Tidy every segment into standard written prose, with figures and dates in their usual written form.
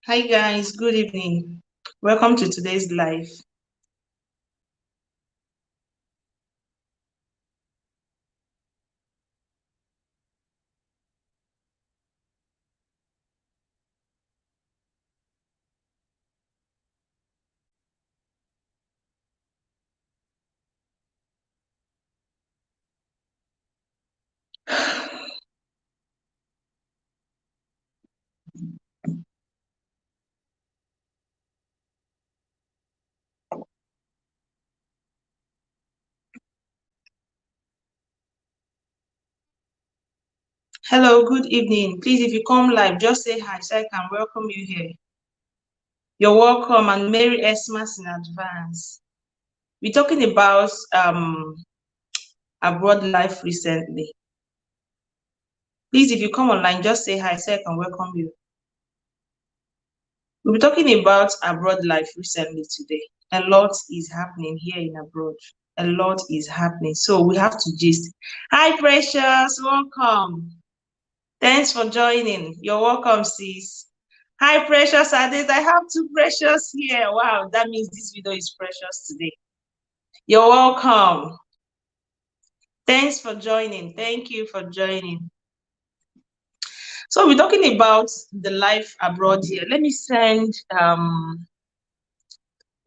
Hi guys, good evening. Welcome to today's live. Hello, good evening. Please, if you come live, just say hi so I can welcome you here. You're welcome and Merry Xmas in advance. We're talking about abroad life recently. Please, if you come online, just say hi so I can welcome you. We'll be talking about abroad life recently today. A lot is happening here in abroad. A lot is happening. So we have to gist. Hi, Precious. Welcome. Thanks for joining. You're welcome, sis. Hi, Precious Ades. I have two Precious here. Wow, that means this video is precious today. You're welcome. Thanks for joining. Thank you for joining. So we're talking about the life abroad here. Let me send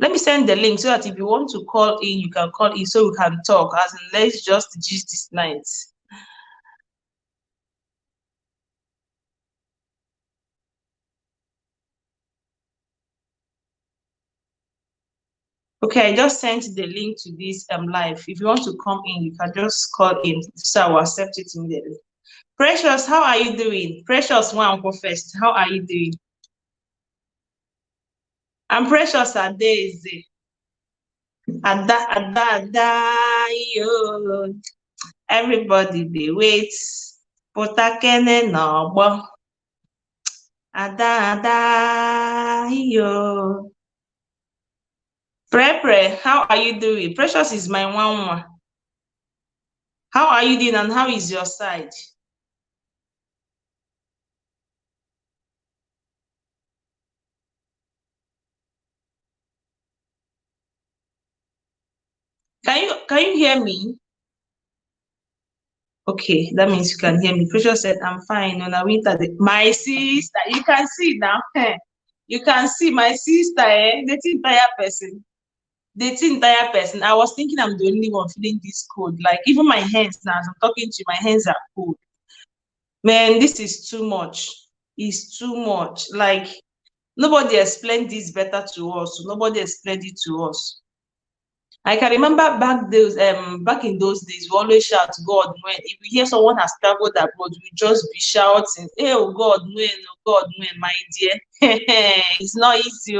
the link so that if you want to call in, you can call in so we can talk. As in, let's just gist this night. Okay, I just sent the link to this live. If you want to come in, you can just call in so I will accept it immediately. Precious, how are you doing? Precious one go first. How are you doing? I'm Precious Adaeze. Ada, yo. Everybody dey wait. Potakene no Ada, yo. Pre, how are you doing? Precious is my one. How are you doing and how is your side? Can you hear me? Okay, that means you can hear me. Precious said, I'm fine. On a winter day. My sister, you can see now. You can see my sister, the entire person. The entire person. I was thinking I'm the only one feeling this cold. Like even my hands now, as I'm talking to you, my hands are cold. Man, this is too much. It's too much. Like nobody explained this better to us. Nobody explained it to us. I can remember back in those days, we always shout God when if we hear someone has traveled abroad, we just be shouting, hey, oh God when, my dear. It's not easy.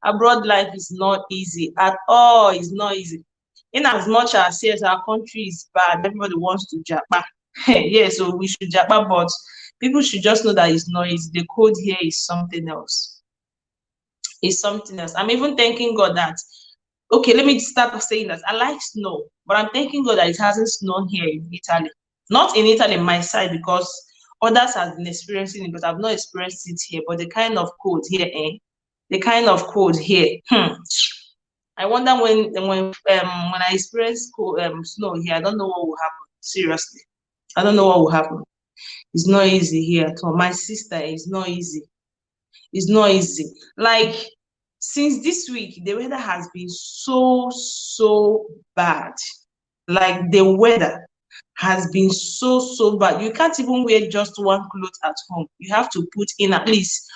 Abroad life is not easy at all. It's not easy. In as much as yes, our country is bad, everybody wants to japa. Yeah, so we should japa, but people should just know that it's not easy. The code here is something else. It's something else. I'm even thanking God that okay, let me start saying that I like snow, but I'm thanking God that it hasn't snowed here in Italy. Not in Italy, my side, because others have been experiencing it, but I've not experienced it here. But the kind of cold here, the kind of cold here. I wonder when I experience cold, snow here, I don't know what will happen. Seriously, I don't know what will happen. It's not easy here at all. My sister, it's not easy. It's not easy. Like since this week, the weather has been so bad. Like the weather has been so bad. You can't even wear just one cloth at home. You have to put in at least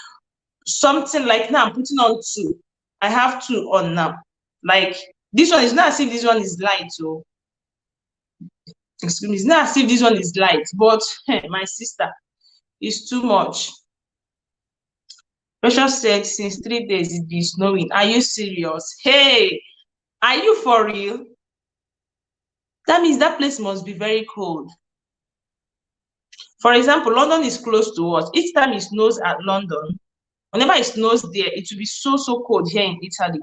something like now. I'm putting on two. I have two on now. Like this one is not as if this one is light. So excuse me, it's not as if this one is light, but my sister is too much. Precious said since 3 days it's been snowing. Are you serious? Hey, are you for real? That means that place must be very cold. For example, London is close to us. Each time it snows at London, whenever it snows there, it will be so cold here in Italy.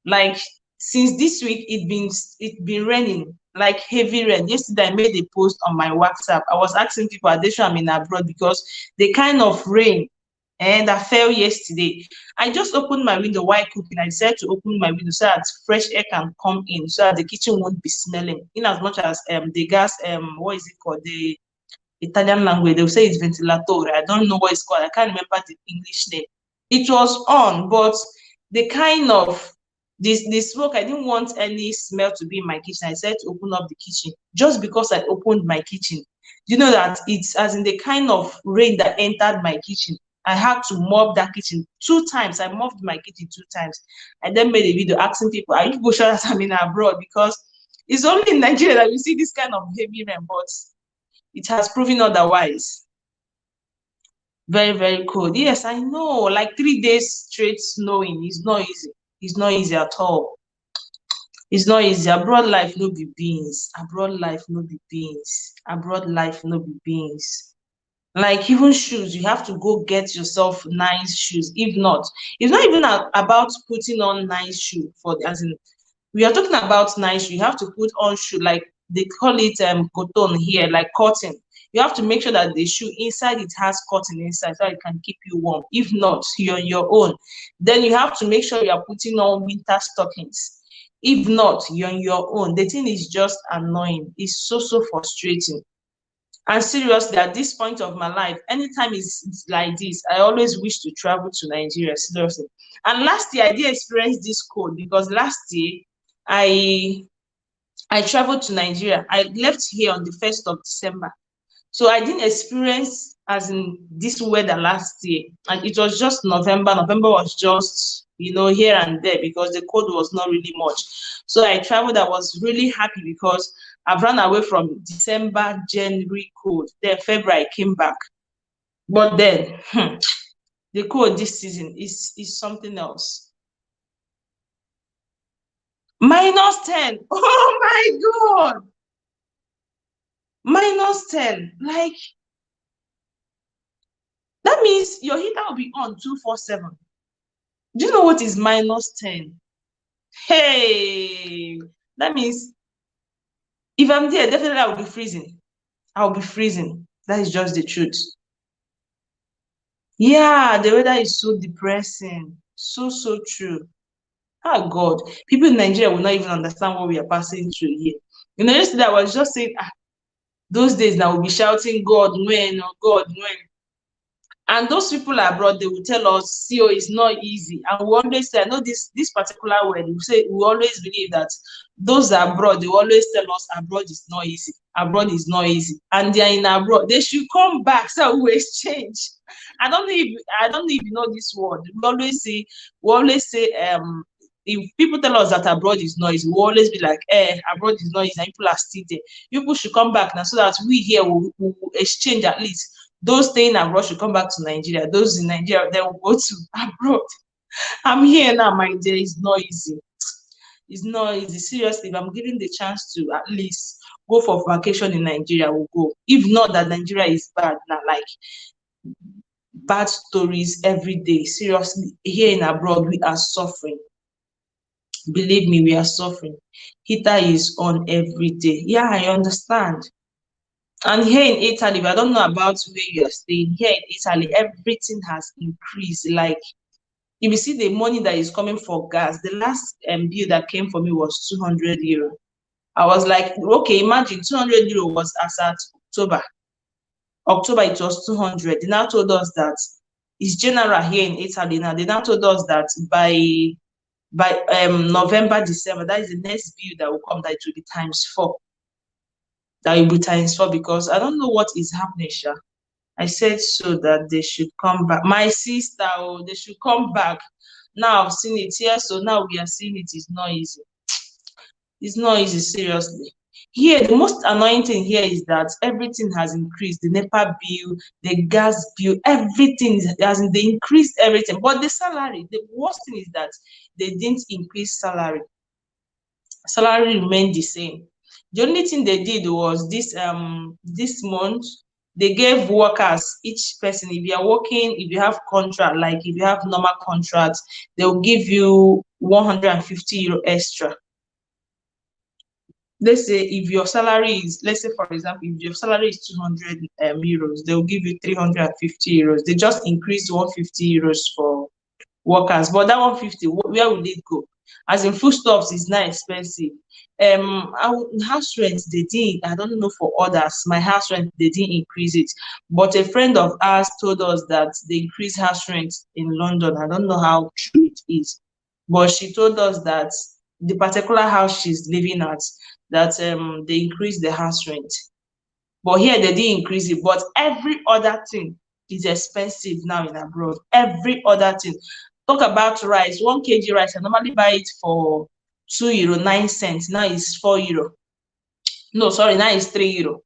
Like since this week, it's been raining, like heavy rain. Yesterday, I made a post on my WhatsApp. I was asking people, are they sure I'm in abroad? Because the kind of rain, and that fell yesterday. I just opened my window while cooking. I decided to open my window so that fresh air can come in, so that the kitchen won't be smelling. In as much as the gas, what is it called? The Italian language, they will say it's ventilatore. I don't know what it's called. I can't remember the English name. It was on, but the kind of the smoke, I didn't want any smell to be in my kitchen. I said to open up the kitchen just because I opened my kitchen. You know that it's as in the kind of rain that entered my kitchen. I had to mop that kitchen 2 times. I mopped my kitchen 2 times. I then made a video asking people, are you people sure that I'm in abroad? Because it's only in Nigeria that we see this kind of heavy rain, but it has proven otherwise. Very, very cold. Yes, I know. Like 3 days straight snowing is not easy. It's not easy at all. It's not easy. Abroad life no be beans. Abroad life no be beans. Abroad life no be beans. Like even shoes, you have to go get yourself nice shoes. If not, it's not even about putting on nice shoe for as in we are talking about nice shoe. You have to put on shoe like they call it cotton here, like cotton. You have to make sure that the shoe inside it has cotton inside so it can keep you warm. If not, you're on your own. Then you have to make sure you are putting on winter stockings. If not, you're on your own. The thing is just annoying. It's so frustrating. And seriously, at this point of my life, anytime it's like this, I always wish to travel to Nigeria, seriously. And last year, I did experience this cold because last year, I I traveled to Nigeria. I left here on the 1st of December. So I didn't experience as in this weather last year. And it was just November. November was just, here and there because the cold was not really much. So I traveled. I was really happy because I've run away from December, January cold. Then February I came back. But then the cold this season is something else. -10. Oh my God. -10. Like that means your heater will be on 247. Do you know what is -10? Hey, that means if I'm there, definitely I will be freezing. I'll be freezing. That is just the truth. Yeah, the weather is so depressing. So true. Oh God, people in Nigeria will not even understand what we are passing through here. Yesterday I was just saying, those days now we'll be shouting, God, when, oh God, when. And those people abroad, they will tell us, see, oh, it's not easy. And we always say, I know this particular word, we always believe that those abroad, they always tell us abroad is not easy. Abroad is not easy. And they are in abroad. They should come back so we exchange. I don't know if you know this word. We always say, if people tell us that abroad is not easy, we always be like, abroad is not easy, and people are still there. People should come back now so that we here will exchange at least. Those staying abroad should come back to Nigeria. Those in Nigeria, then will go to abroad. I'm here now, my dear. It's not easy. It's not easy. Seriously, if I'm given the chance to at least go for vacation in Nigeria, we'll go. If not, that Nigeria is bad now, like bad stories every day. Seriously, here in abroad, we are suffering. Believe me, we are suffering. Heater is on every day. Yeah, I understand. And here in Italy, I don't know about where you are staying. Here in Italy, everything has increased. Like, if you see the money that is coming for gas, the last bill that came for me was 200 euro. I was like, okay, imagine 200 euro was as at October. October, it was 200. They now told us that it's general here in Italy now. They now told us that by November, December, that is the next bill that will come, that it will be ×4. That will be ×4 because I don't know what is happening, Sha. I said so that they should come back. My sister, oh, they should come back. Now I've seen it here, so now we are seeing it. It's not easy. It's not easy, seriously. Here, the most annoying thing here is that everything has increased. The NEPA bill, the gas bill, everything they increased everything. But the salary, the worst thing is that they didn't increase salary. Salary remained the same. The only thing they did was this month they gave workers, each person, if you are working, if you have contract, like if you have normal contract, they'll give you 150 euro extra. let's say if your salary is, let's say for example, if your salary is 200 euros, they'll give you 350 euros. They just increased 150 euros for workers, but that 150, where will it go? As in foodstuffs is not expensive. House rent they didn't, I don't know for others, my house rent they didn't increase it, but a friend of ours told us that they increased house rent in London. I don't know how true it is, but she told us that the particular house she's living at, that they increased the house rent, but here they didn't increase it. But every other thing is expensive now in abroad. Every other thing. Talk about rice. 1 kg rice, I normally buy it for €2.09. Now it's €4. No, sorry, now it's €3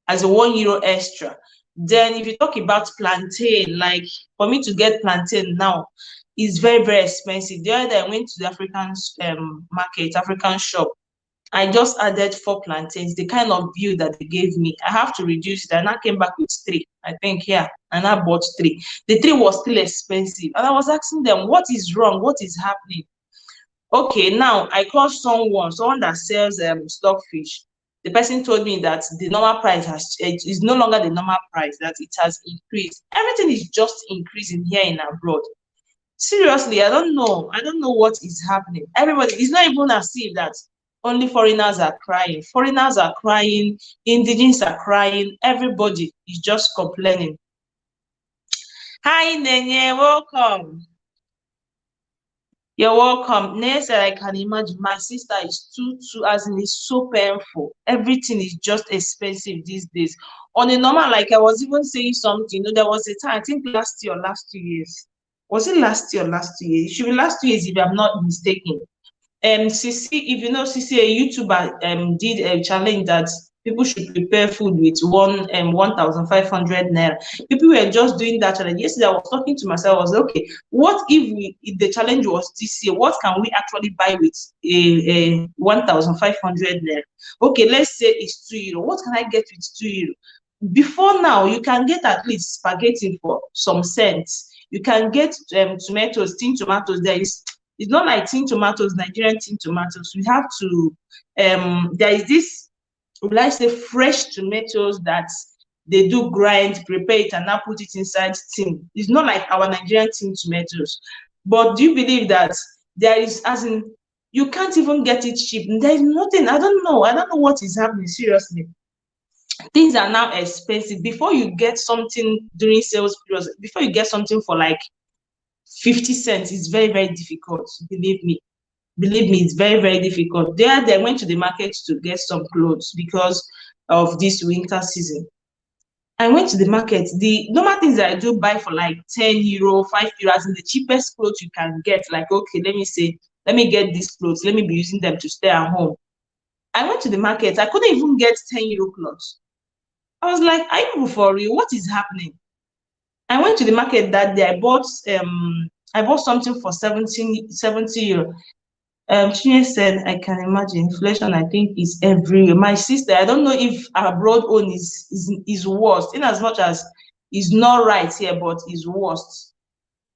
as a €1 extra. Then if you talk about plantain, like for me to get plantain now is very, very expensive. The other day I went to the African market, African shop. I just added 4 plantains, the kind of view that they gave me. I have to reduce it. And I came back with 3, I think, yeah. And I bought 3. The 3 was still expensive. And I was asking them, what is wrong? What is happening? Okay, now I called someone that sells stockfish. The person told me that the normal price is no longer the normal price, that it has increased. Everything is just increasing here in abroad. Seriously, I don't know. I don't know what is happening. Everybody, it's not even as if that only foreigners are crying. Foreigners are crying, indigenous are crying, everybody is just complaining. Hi, Nenye, welcome. You're welcome. Next, I can imagine my sister is too, as in it's so painful. Everything is just expensive these days. On a normal, like I was even saying something, there was a time, I think last year or last 2 years. Was it last year or last 2 years? It should be last 2 years if I'm not mistaken. Sisi, if you know Sisi, a YouTuber did a challenge that people should prepare food with 1,500 naira. People were just doing that challenge. Yesterday, I was talking to myself. I was like, okay, what if the challenge was this year? What can we actually buy with a 1,500 naira? Okay, let's say it's €2. What can I get with €2? Before now, you can get at least spaghetti for some cents. You can get tomatoes, tin tomatoes. It's not like tin tomatoes, Nigerian tin tomatoes. We have to, there is this, would I say, fresh tomatoes that they do grind, prepare it, and now put it inside tin. It's not like our Nigerian tin tomatoes. But do you believe that there is, as in, you can't even get it cheap? There is nothing. I don't know. I don't know what is happening, seriously. Things are now expensive. Before you get something during sales periods, before you get something for like 50 cents, it's very, very difficult. Believe me. Believe me, it's very, very difficult. They went to the market to get some clothes because of this winter season. I went to the market. The normal things that I do buy for like €10, €5, as in the cheapest clothes you can get. Like, okay, let me get these clothes. Let me be using them to stay at home. I went to the market. I couldn't even get €10 clothes. I was like, are you for real? What is happening? I went to the market that day. I bought something for 70 euro. Chinye said, I can imagine inflation, I think, is everywhere. My sister, I don't know if abroad own is worse, in as much as it's not right here, but it's worse.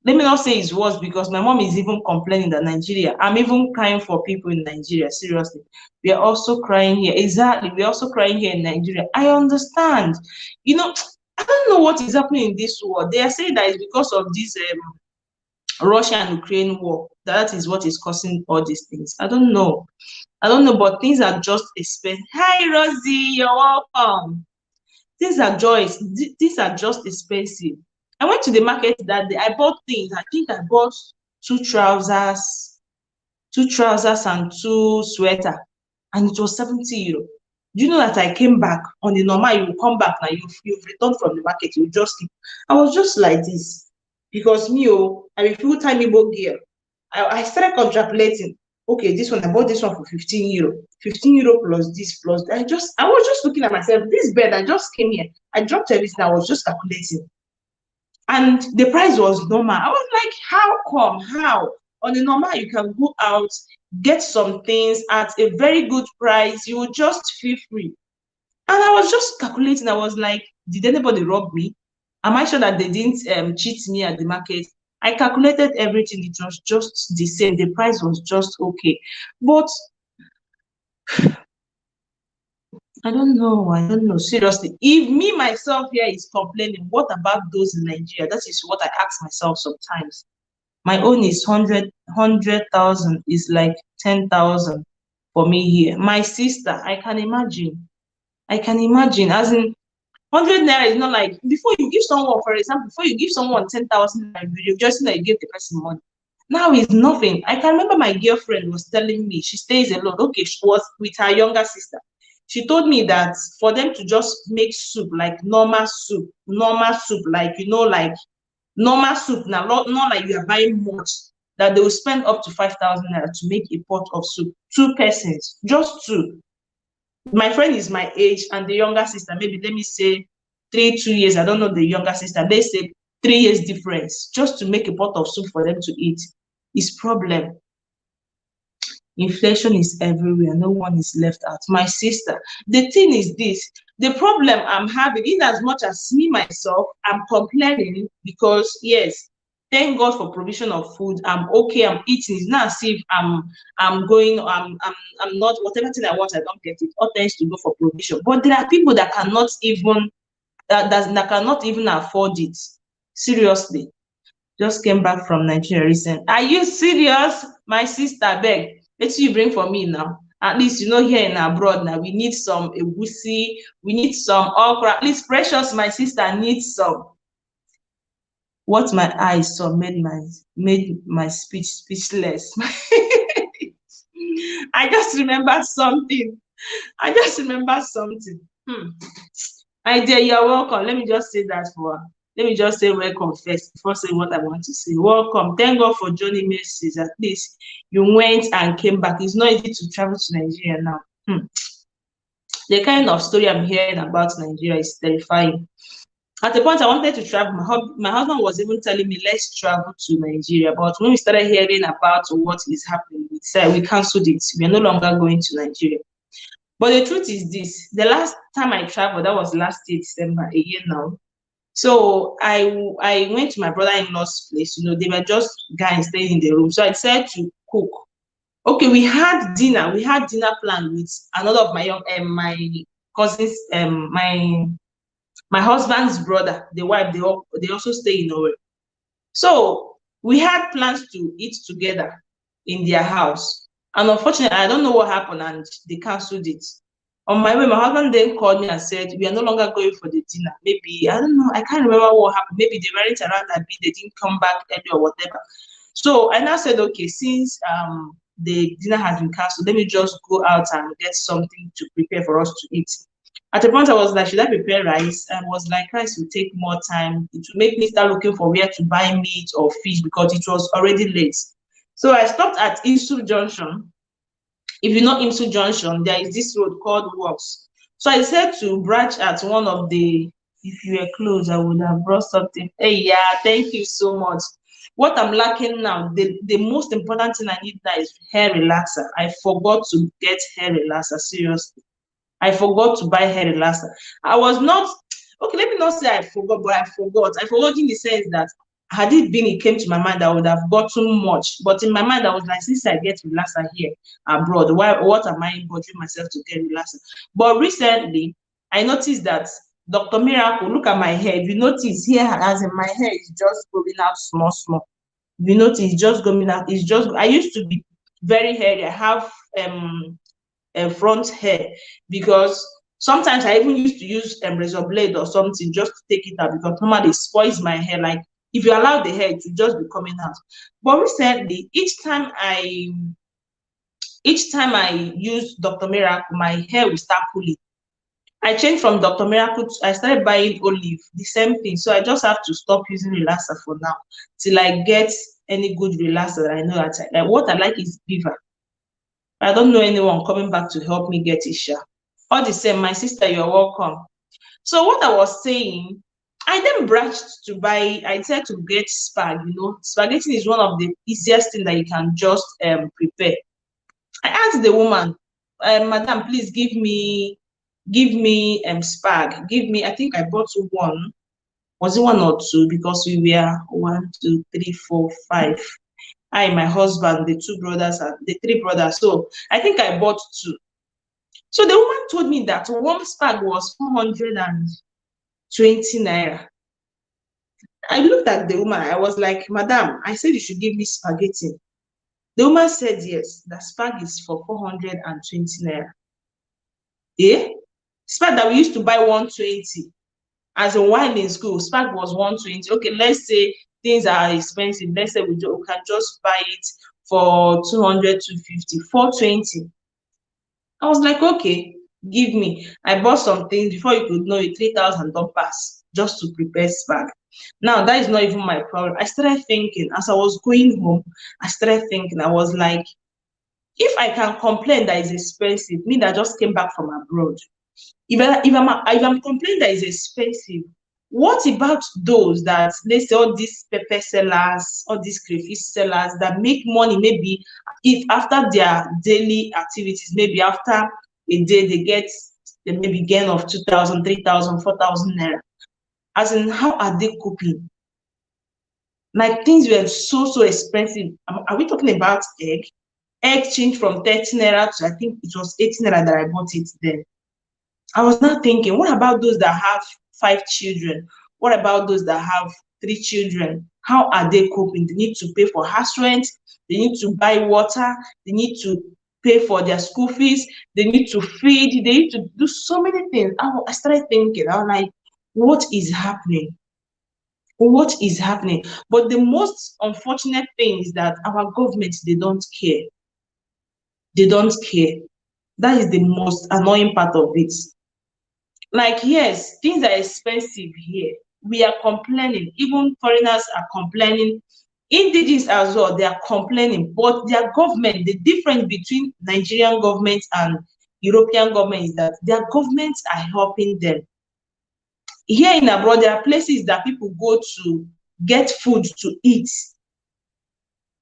Let me not say it's worse because my mom is even complaining that Nigeria, I'm even crying for people in Nigeria, seriously. We are also crying here. Exactly, we're also crying here in Nigeria. I understand. I don't know what is happening in this world. They are saying that it's because of this Russia and Ukraine war. That is what is causing all these things. I don't know. But things are just expensive. Hi, Rosie, you're welcome. Things are just expensive. I went to the market that day. I bought things. I think I bought two trousers and two sweater, and it was 70 euro. Do you know that I came back on the normal? You come back now. You've returned from the market. You just keep. I was just like this because me, I'm a full-time Igbo girl. I started contemplating. Okay, this one I bought this one for 15 euro. 15 euro plus this plus that. I was just looking at myself. This bed, I just came here. I dropped everything. I was just calculating. And the price was normal. I was like, how come? How? On the normal, you can go out, get some things at a very good price. You will just feel free. And I was just calculating. I was like, did anybody rob me? Am I sure that they didn't cheat me at the market? I calculated everything. It was just the same. The price was just okay. But I don't know. I don't know. Seriously. If me myself here is complaining, what about those in Nigeria? That is what I ask myself sometimes. My own is 100,000 is like 10,000 for me here. My sister, I can imagine. I can imagine. As in, 100 naira is not like before you give someone, for example, before you give someone 10,000 naira, you just know you give the person money. Now it's nothing. I can remember my girlfriend was telling me she stays alone. Okay, she was with her younger sister. She told me that for them to just make soup, like normal soup, like like normal soup now, not like you are buying much, that they will spend up to 5,000 naira to make a pot of soup. Two persons, just two. My friend is my age, and the younger sister, maybe let me say 2 years. I don't know the younger sister. They say 3 years difference just to make a pot of soup for them to eat. Is problem. Inflation is everywhere. No one is left out. My sister, the thing is this, the problem I'm having, in as much as me myself, I'm complaining because yes, thank God for provision of food. I'm okay, I'm eating. It's not as if I'm going, I'm not, whatever thing I want, I don't get it. All thanks to go for provision. But there are people that cannot even that cannot even afford it. Seriously. Just came back from Nigeria recent. Are you serious? My sister, beg. Let's you bring for me now. At least here in abroad now, we need some egusi, we need some okra. At least Precious, my sister, needs some. What my eyes saw made my speech speechless. I just remembered something. I just remembered something. My dear, you're welcome. Let me just say that for let me just say welcome first before saying what I want to say. Welcome. Thank God for joining me, sis. At least you went and came back. It's not easy to travel to Nigeria now. The kind of story I'm hearing about Nigeria is terrifying. At the point I wanted to travel, my husband was even telling me, let's travel to Nigeria. But when we started hearing about what is happening, we said we cancelled it. We are no longer going to Nigeria. But the truth is this, the last time I traveled, that was last year, December, a year now. So I went to my brother-in-law's place. They were just guys staying in the room. So I decided to cook. Okay, we had dinner. We had dinner planned with another of my cousins, my husband's brother, the wife. They also stay in Owerri. So we had plans to eat together in their house. And unfortunately, I don't know what happened and they cancelled it. On my way, my husband then called me and said, we are no longer going for the dinner. Maybe, I don't know, I can't remember what happened. Maybe they weren't around that bit, they didn't come back early or whatever. So I now said, okay, since the dinner has been cancelled, let me just go out and get something to prepare for us to eat. At a point, I was like, should I prepare rice? And I was like, rice will take more time. It will make me start looking for where to buy meat or fish because it was already late. So I stopped at Isu Junction. If you know Imsu Junction, there is this road called Works. So I said to branch at one of the, if you were close, I would have brought something. Hey, yeah, thank you so much. What I'm lacking now, the most important thing I need now is hair relaxer. I forgot to get hair relaxer, seriously. I forgot to buy hair relaxer. I was not, okay, let me not say I forgot, but I forgot. I forgot in the sense that had it been, it came to my mind, I would have gotten much. But in my mind, I was like, since I get relaxer here abroad, what am I bothering myself to get relaxer? But recently, I noticed that Dr. Miracle, look at my hair. If you notice here, as in my hair is just going out small, small. If you notice, it's just going out. It's just, I used to be very hairy. I have front hair because sometimes I even used to use razor blade or something just to take it out because normally it spoils my hair. Like if you allow the hair to just be coming out. But recently, each time I use Dr. Miracle, my hair will start pulling. I changed from Dr. Miracle I started buying Olive, the same thing. So I just have to stop using relaxer for now till I get any good relaxer that I know that what I like is Beaver. I don't know anyone coming back to help me get Isha. All the same, my sister, you're welcome. So what I was saying, I then branched to buy, I said to get spag, spaghetti is one of the easiest thing that you can just prepare. I asked the woman, madam, please give me spag. Give me, I think I bought one. Was it one or two? Because we were 1, 2, 3, 4, 5. I, my husband, the 2 brothers, and the 3 brothers. So I think I bought 2. So the woman told me that one spag was 420 naira. I looked at the woman. I was like, Madam, I said you should give me spaghetti. The woman said yes, the spag is for 420 naira. Yeah? Spag that we used to buy 120. As a while in school, spag was 120. Okay, let's say things are expensive. Let's say we can just buy it for 200, 250, 420. I was like, okay, give me. I bought some things before you could know it, 3,000 don't pass just to prepare spag. Now, that is not even my problem. I started thinking, as I was going home, I started thinking, I was like, if I can complain that it's expensive, me that just came back from abroad, if I'm complaining that it's expensive, what about those that, let's say, all these pepper sellers, all these crayfish sellers that make money, maybe if after their daily activities, maybe after a day they get maybe gain of 2,000, 3,000, 4,000 naira. As in, how are they coping? Like, things were so expensive. Are we talking about egg? Egg changed from 30 naira to, I think it was 80 naira that I bought it then. I was not thinking, what about those that have 5 children? What about those that have 3 children? How are they coping? They need to pay for house rent, they need to buy water, they need to pay for their school fees, they need to feed, they need to do so many things. I started thinking, I was like, what is happening? What is happening? But the most unfortunate thing is that our government, they don't care. They don't care. That is the most annoying part of it. Like, yes, things are expensive here. We are complaining. Even foreigners are complaining. Indigenous as well, they are complaining. But their government, the difference between Nigerian government and European government is that their governments are helping them. Here in abroad, there are places that people go to get food to eat.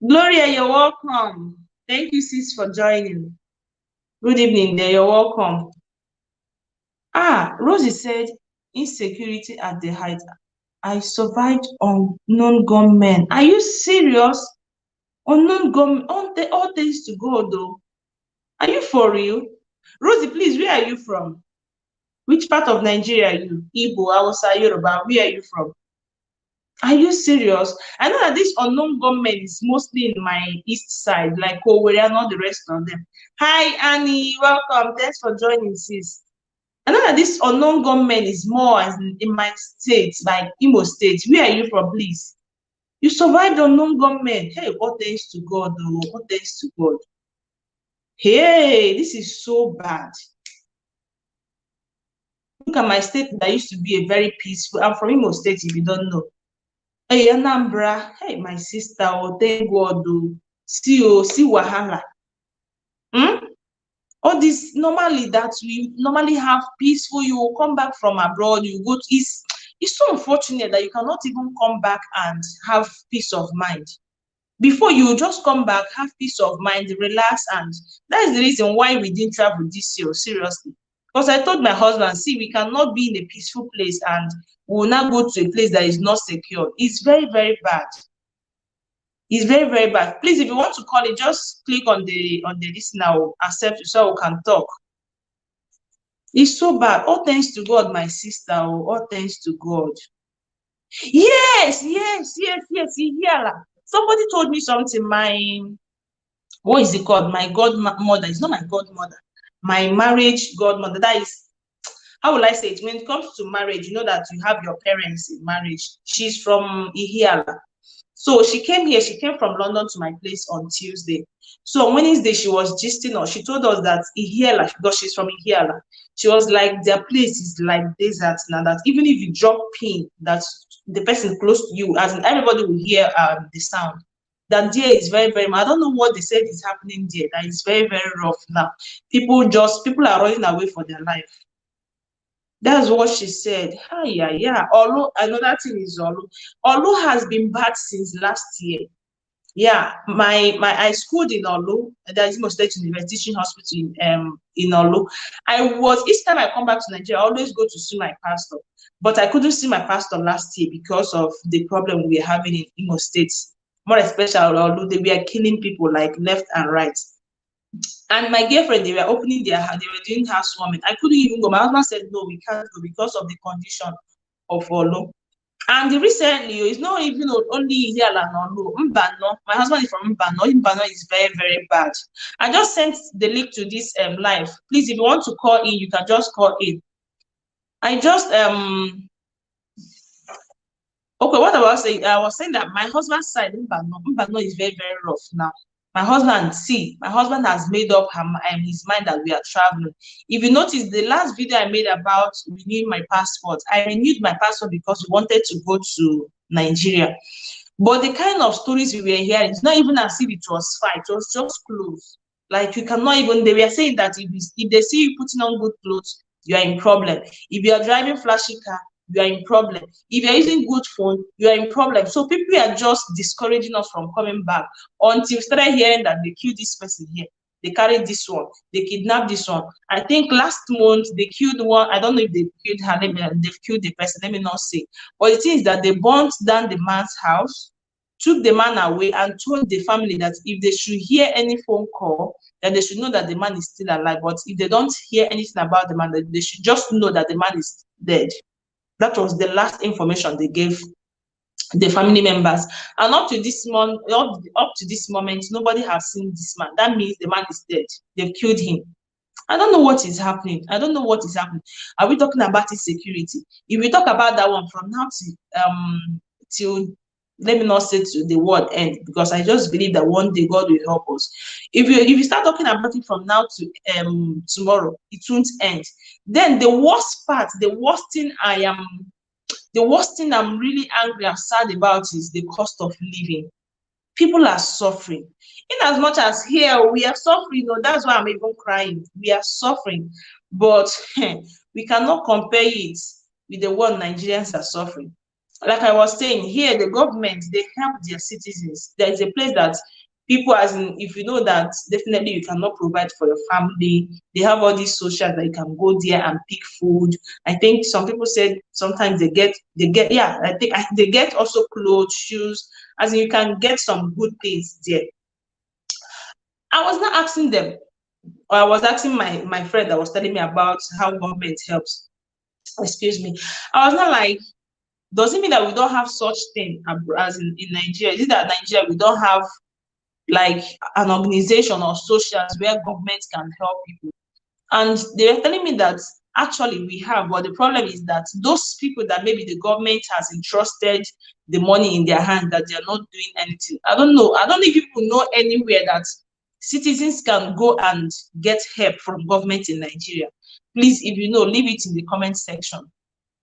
Gloria, you're welcome. Thank you, sis, for joining. Good evening there. You're welcome. Rosie said, insecurity at the height. I survived on unknown gunmen. Are you serious? Unknown gunmen, all thanks to God, though. Are you for real? Rosie, please, where are you from? Which part of Nigeria are you? Igbo, Hausa, Yoruba, where are you from? Are you serious? I know that this unknown gunmen is mostly in my east side, like Owerri and all the rest of them. Hi, Annie, welcome. Thanks for joining, sis. I know that this unknown gunmen is more as in my state, like Imo State. Where are you from, please? You survived unknown gunmen. Hey, all thanks to God, oh, all thanks to God. Hey, this is so bad. Look at my state that used to be a very peaceful. I'm from Imo State, if you don't know. Hey, Anambra. Hey, my sister, oh, thank God, oh. See Wahala. All this normally that we normally have peaceful, you will come back from abroad, you go to, it's so unfortunate that you cannot even come back and have peace of mind. Before you just come back, have peace of mind, relax, and that is the reason why we didn't travel this year, seriously. Because I told my husband, see, we cannot be in a peaceful place and we will not go to a place that is not secure. It's very, very bad. It's very, very bad. Please, if you want to call it, just click on the this now, accept it so we can talk. It's so bad. All thanks to God, my sister. All thanks to God. Yes. Yeah. Somebody told me something. What is it called? My godmother. It's not my godmother. My marriage godmother. That is, how will I say it? When it comes to marriage, you know that you have your parents in marriage. She's from Ihiala. So she came here, she came from London to my place on Tuesday. So on Wednesday, she was gisting us. She told us that Ihiala, because she's from Ihiala, she was like, their place is like desert now, that even if you drop pin, that the person close to you, as in everybody will hear the sound. That there is very, very, I don't know what they said is happening there. That is very, very rough now. People are running away for their life. That's what she said. Yeah. Although another thing is Olu has been bad since last year. Yeah, I schooled in Olu, that is Imo State University Teaching Hospital in Olu. Each time I come back to Nigeria, I always go to see my pastor. But I couldn't see my pastor last year because of the problem we are having in Imo State. More especially Olu, they were killing people like left and right. And my girlfriend, they were opening their house, they were doing housewarming. I couldn't even go. My husband said, no, we can't go because of the condition of Olo. And recently, it's not even only here no, Mbano. My husband is from Mbano. Mbano is very, very bad. I just sent the link to this live. Please, if you want to call in, you can just call in. I just okay, what I was saying, I was saying that my husband's side, Mbano is very, very rough now. My husband has made up his mind that we are traveling. If you notice, the last video I made about renewing my passport, I renewed my passport because we wanted to go to Nigeria. But the kind of stories we were hearing, it's not even as if it was fine, it was just clothes. Like you cannot even, they were saying that if they see you putting on good clothes, you are in problem. If you are driving flashy car, you are in problem. If you're using good phone, you are in problem. So people are just discouraging us from coming back until we started hearing that they killed this person here. They carried this one. They kidnapped this one. I think last month they killed one. I don't know if they killed her. They've killed the person. Let me not say. But the thing is that they burnt down the man's house, took the man away, and told the family that if they should hear any phone call, that they should know that the man is still alive. But if they don't hear anything about the man, that they should just know that the man is dead. That was the last information they gave the family members. And up to this moment, nobody has seen this man. That means the man is dead. They've killed him. I don't know what is happening. I don't know what is happening. Are we talking about insecurity? If we talk about that one from now till let me not say to the world end, because I just believe that one day God will help us. If you start talking about it from now to tomorrow, it won't end. Then the worst thing I'm really angry and sad about is the cost of living. People are suffering. In as much as here we are suffering, that's why I'm even crying. We are suffering, but we cannot compare it with the one Nigerians are suffering. Like I was saying, here the government, they help their citizens. There is a place that people, as in, if you know that definitely you cannot provide for your family, they have all these socials that you can go there and pick food. I think some people said sometimes they get yeah, I think they get also clothes, shoes, as in you can get some good things there. I was not asking them, or I was asking my friend that was telling me about how government helps. Excuse me. I was not like, does it mean that we don't have such thing as in Nigeria? Is it that Nigeria we don't have like an organization or socials where government can help people? And they were telling me that actually we have, but the problem is that those people that maybe the government has entrusted the money in their hand, that they are not doing anything. I don't know. I don't think people know anywhere that citizens can go and get help from government in Nigeria. Please, if you know, leave it in the comment section.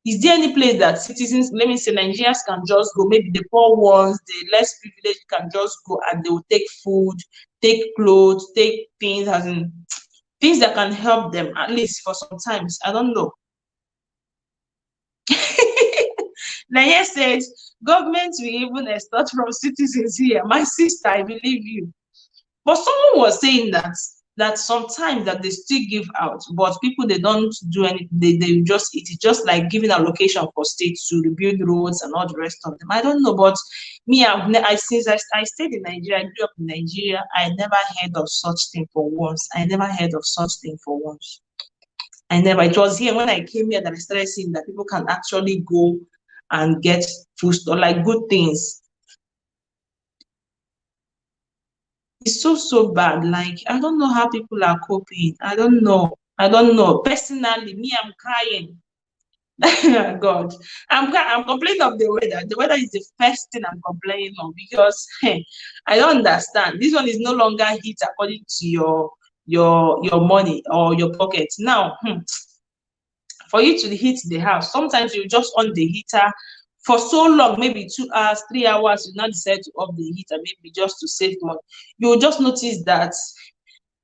Is there any place that citizens, let me say Nigerians, can just go, maybe the poor ones, the less privileged can just go and they will take food, take clothes, take things, as in things that can help them at least for some times. I don't know. Naya said, government will even extort from citizens here. My sister, I believe you. But someone was saying that sometimes that they still give out, but people, they don't do anything. They just, it is just like giving allocation for states to rebuild roads and all the rest of them. I don't know, but me, since I stayed in Nigeria, I grew up in Nigeria, I never heard of such thing for once. I never heard of such thing for once. I never. It was here when I came here that I started seeing that people can actually go and get food or like good things. It's so bad. Like, I don't know how people are coping. I don't know. I don't know. Personally, me, I'm crying. God, I'm complaining of the weather. The weather is the first thing I'm complaining of because I don't understand. This one is no longer heat according to your money or your pocket. Now, for you to heat the house, sometimes you just on the heater for so long, maybe 2 hours, 3 hours, you now decide to off the heater, maybe just to save money. You will just notice that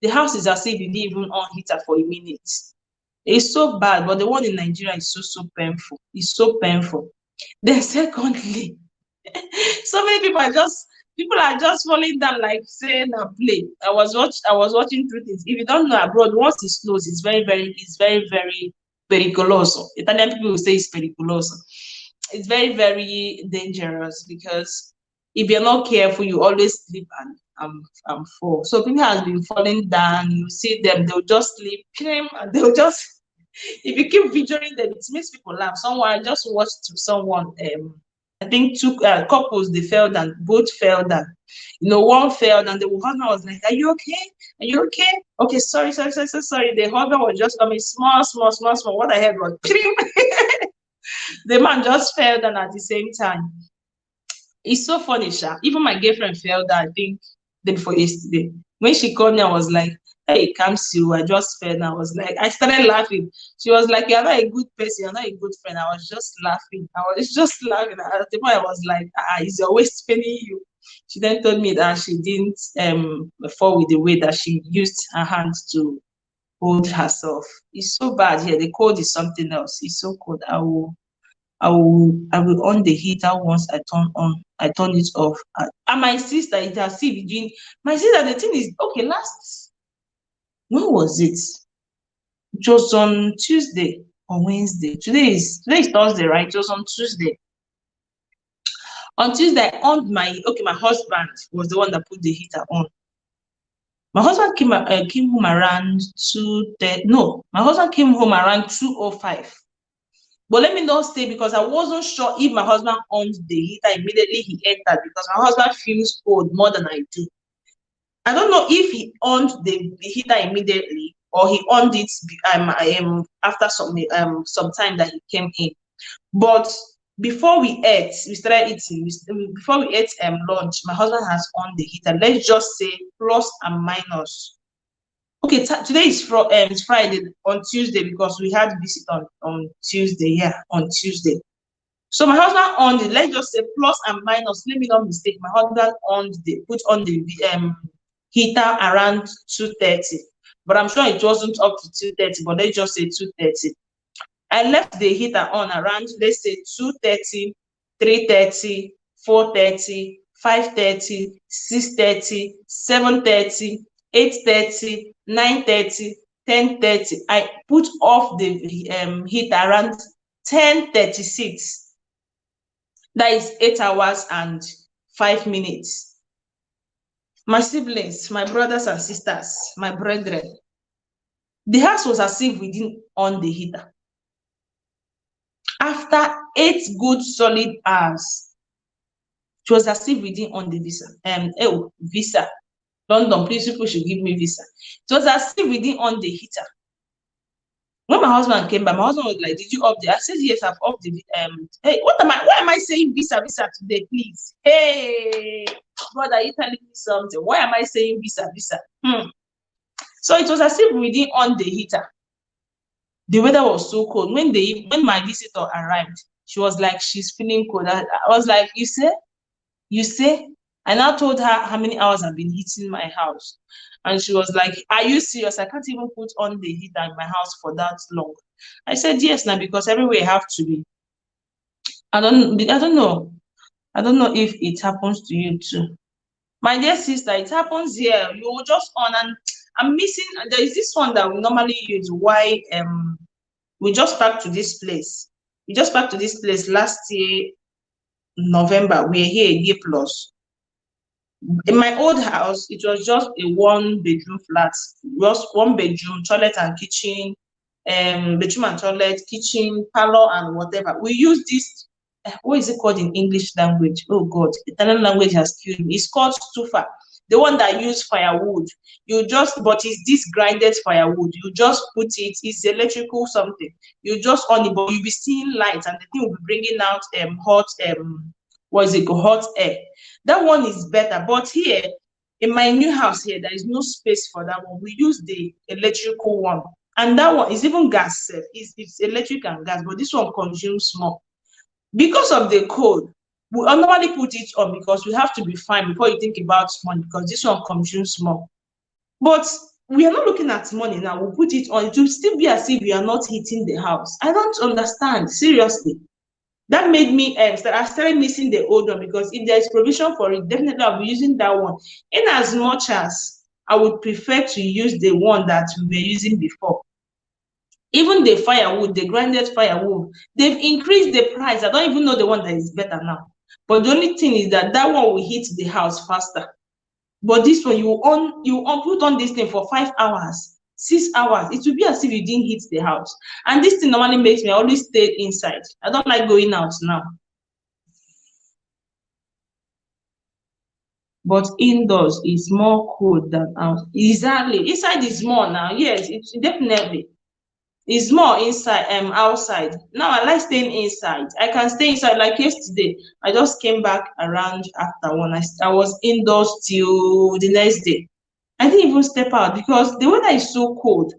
the house is as if you didn't even on heater for a minute. It's so bad, but the one in Nigeria is so painful. It's so painful. Then secondly, so many people are just falling down like saying a play. I was watching through things. If you don't know abroad, once it snows, it's very pericoloso. Italian people will say it's pericoloso. It's very dangerous because if you're not careful, you always slip and 4. So people has been falling down. You see them, they'll just sleep, and they'll just if you keep videoing them, it makes people laugh. Someone I just watched someone, I think two couples, they fell down, both fell down. One fell down. The husband was like, "Are you okay? Are you okay? Okay, sorry, sorry, sorry, sorry, sorry." The husband was just coming small, small, small, small. What I heard was, the man just fell down at the same time. It's so funny, Sha. Even my girlfriend fell down, I think, day before yesterday. When she called me, I was like, "Hey, Kamsy, I just fell down." I was like, I started laughing. She was like, "You're not a good person, you're not a good friend." I was just laughing. I was just laughing. At the point, I was like, "Is your waist paining you?" She then told me that she didn't fall with the way that she used her hands to hold herself. It's so bad here. The cold is something else. It's so cold. I will on the heater once I turn it off. And my sister, it has if between my sister, the thing is, okay, when was it? It was on Tuesday or Wednesday. Today is Thursday, right? It was on Tuesday. On Tuesday, I on my husband was the one that put the heater on. My husband came home around 2:30. No, my husband came home around 2:05. But let me not say, because I wasn't sure if my husband on the heater immediately he entered, because my husband feels cold more than I do. I don't know if he on the heater immediately or he on it after some time that he came in. But before we started eating. Before we ate lunch, my husband has on the heater. Let's just say plus and minus. Okay, today is it's Friday. On Tuesday, because we had visit on Tuesday. Yeah, on Tuesday. So my husband on the, let's just say plus and minus. Let me not mistake. My husband put on the heater around 2:30, but I'm sure it wasn't up to 2:30. But let's just say 2:30. I left the heater on around, let's say, 2:30, 3:30, 4:30, 5:30, 6:30, 7:30, 8:30, 9:30, 10:30. I put off the heat around 10:36. That is 8 hours and 5 minutes. My siblings, my brothers and sisters, my brethren, the house was as if we didn't on the heater. After 8 good solid hours, it was as if we didn't on the visa. Visa. London, please, people should give me visa. It was as if we didn't on the heater. When my husband came back, my husband was like, "Did you up there?" I said, "Yes, I've up the hey, why am I saying visa today, please? Hey, brother, are you telling me something? Why am I saying visa? So it was as if we didn't on the heater. The weather was so cold. When my visitor arrived, she was like, she's feeling cold. I was like, you say? I now told her how many hours I've been heating my house. And she was like, "Are you serious? I can't even put on the heater in my house for that long." I said, "Yes, now, because everywhere have to be." I don't know. I don't know if it happens to you too. My dear sister, it happens here. You will just on, and I'm missing. There is this one that we normally use. Why we just back to this place. We just back to this place last year, November. We're here a year plus. In my old house, it was just a 1-bedroom flat, just 1 bedroom, toilet and kitchen, bedroom and toilet, kitchen, parlor, and whatever. We use this. What is it called in English language? Oh God, Italian language has killed me. It's called stufa. The one that use firewood. But it's this grinded firewood. You just put it. It's electrical something. You just on it, but you'll be seeing light, and the thing will be bringing out hot hot air. That one is better. But here in my new house here, there is no space for that one. We use the electrical one, and that one is even gas. It's electric and gas, but this one consumes more. Because of the cold, we normally put it on because we have to be fine before you think about money, because this one consumes more. But we are not looking at money now. We'll put it on. It will still be as if we are not heating the house. I don't understand, seriously. That made me I started missing the old one, because if there is provision for it, definitely I'll be using that one. In as much as I would prefer to use the one that we were using before. Even the firewood, the grinded firewood, they've increased the price. I don't even know the one that is better now. But the only thing is that one will heat the house faster. But this one, you put on this thing for 5 hours, 6 hours. It will be as if you didn't hit the house. And this thing normally makes me always stay inside. I don't like going out now. But indoors is more cold than out. Exactly. Inside is more now. Yes, it's definitely. It's more inside outside. Now I like staying inside. I can stay inside. Like yesterday, I just came back around after one. I was indoors till the next day. I didn't even step out because the weather is so cold.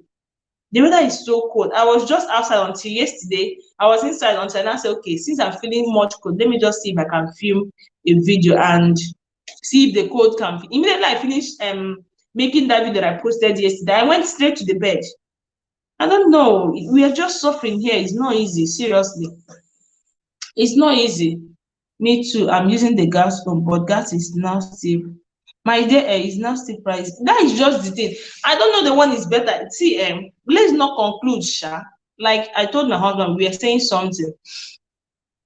The weather is so cold. I was just outside until yesterday. I was inside until I said, okay, since I'm feeling much cold, let me just see if I can film a video and see if the cold can. Immediately I finished making that video that I posted yesterday, I went straight to the bed. I don't know. We are just suffering here. It's not easy. Seriously, it's not easy. Me too. I'm using the gas pump, but gas is now still my dear is now still price. That is just the thing. I don't know the one is better. See, let's not conclude, Sha. Like I told my husband, we are saying something.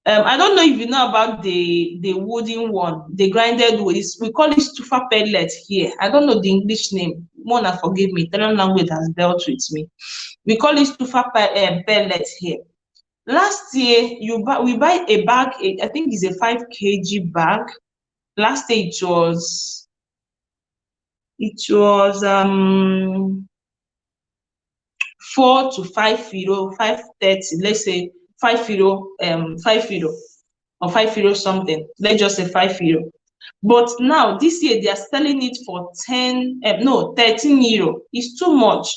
I don't know if you know about the wooden one, the grinded wood. We call it stufa pellet here. I don't know the English name. Mona, forgive me. Italian language has dealt with me. We call it stufa pellet here. Last year, we buy a bag. I think it's a 5 kg bag. Last year it was 4 to 5 euro, 5.30. Let's say 5 euro, 5 euro or 5 euro something. Let's just say 5 euro. But now this year they are selling it for 13 euro. It's too much.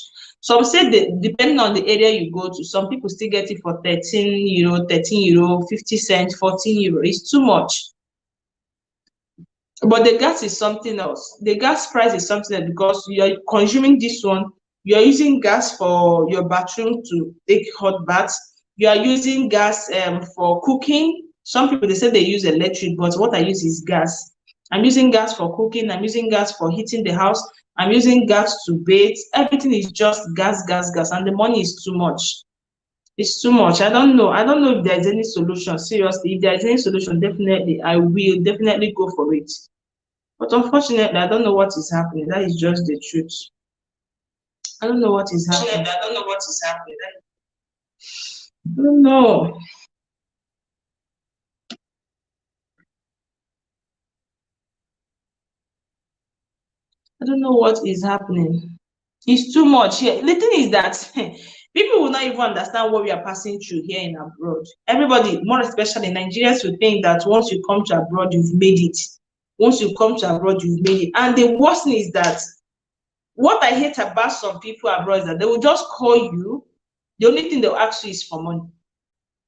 Some say that depending on the area you go to, some people still get it for 13 euro, 13 euro, 50 cents, 14 euro. It's too much. But the gas is something else. The gas price is something else because you are consuming this one. You are using gas for your bathroom to take hot baths. You are using gas for cooking. Some people they say they use electric, but what I use is gas. I'm using gas for cooking. I'm using gas for heating the house. I'm using gas to bathe. Everything is just gas, gas, gas, and the money is too much. It's too much. I don't know. I don't know if there's any solution. Seriously, if there's any solution, definitely I will definitely go for it. But unfortunately, I don't know what is happening. That is just the truth. I don't know what is happening. I don't know what is happening. I don't know. I don't know what is happening. It's too much here. The thing is that people will not even understand what we are passing through here in abroad. Everybody, more especially Nigerians, will think that once you come to abroad, you've made it. Once you come to abroad, you've made it. And the worst thing is that what I hate about some people abroad is that they will just call you. The only thing they'll ask you is for money.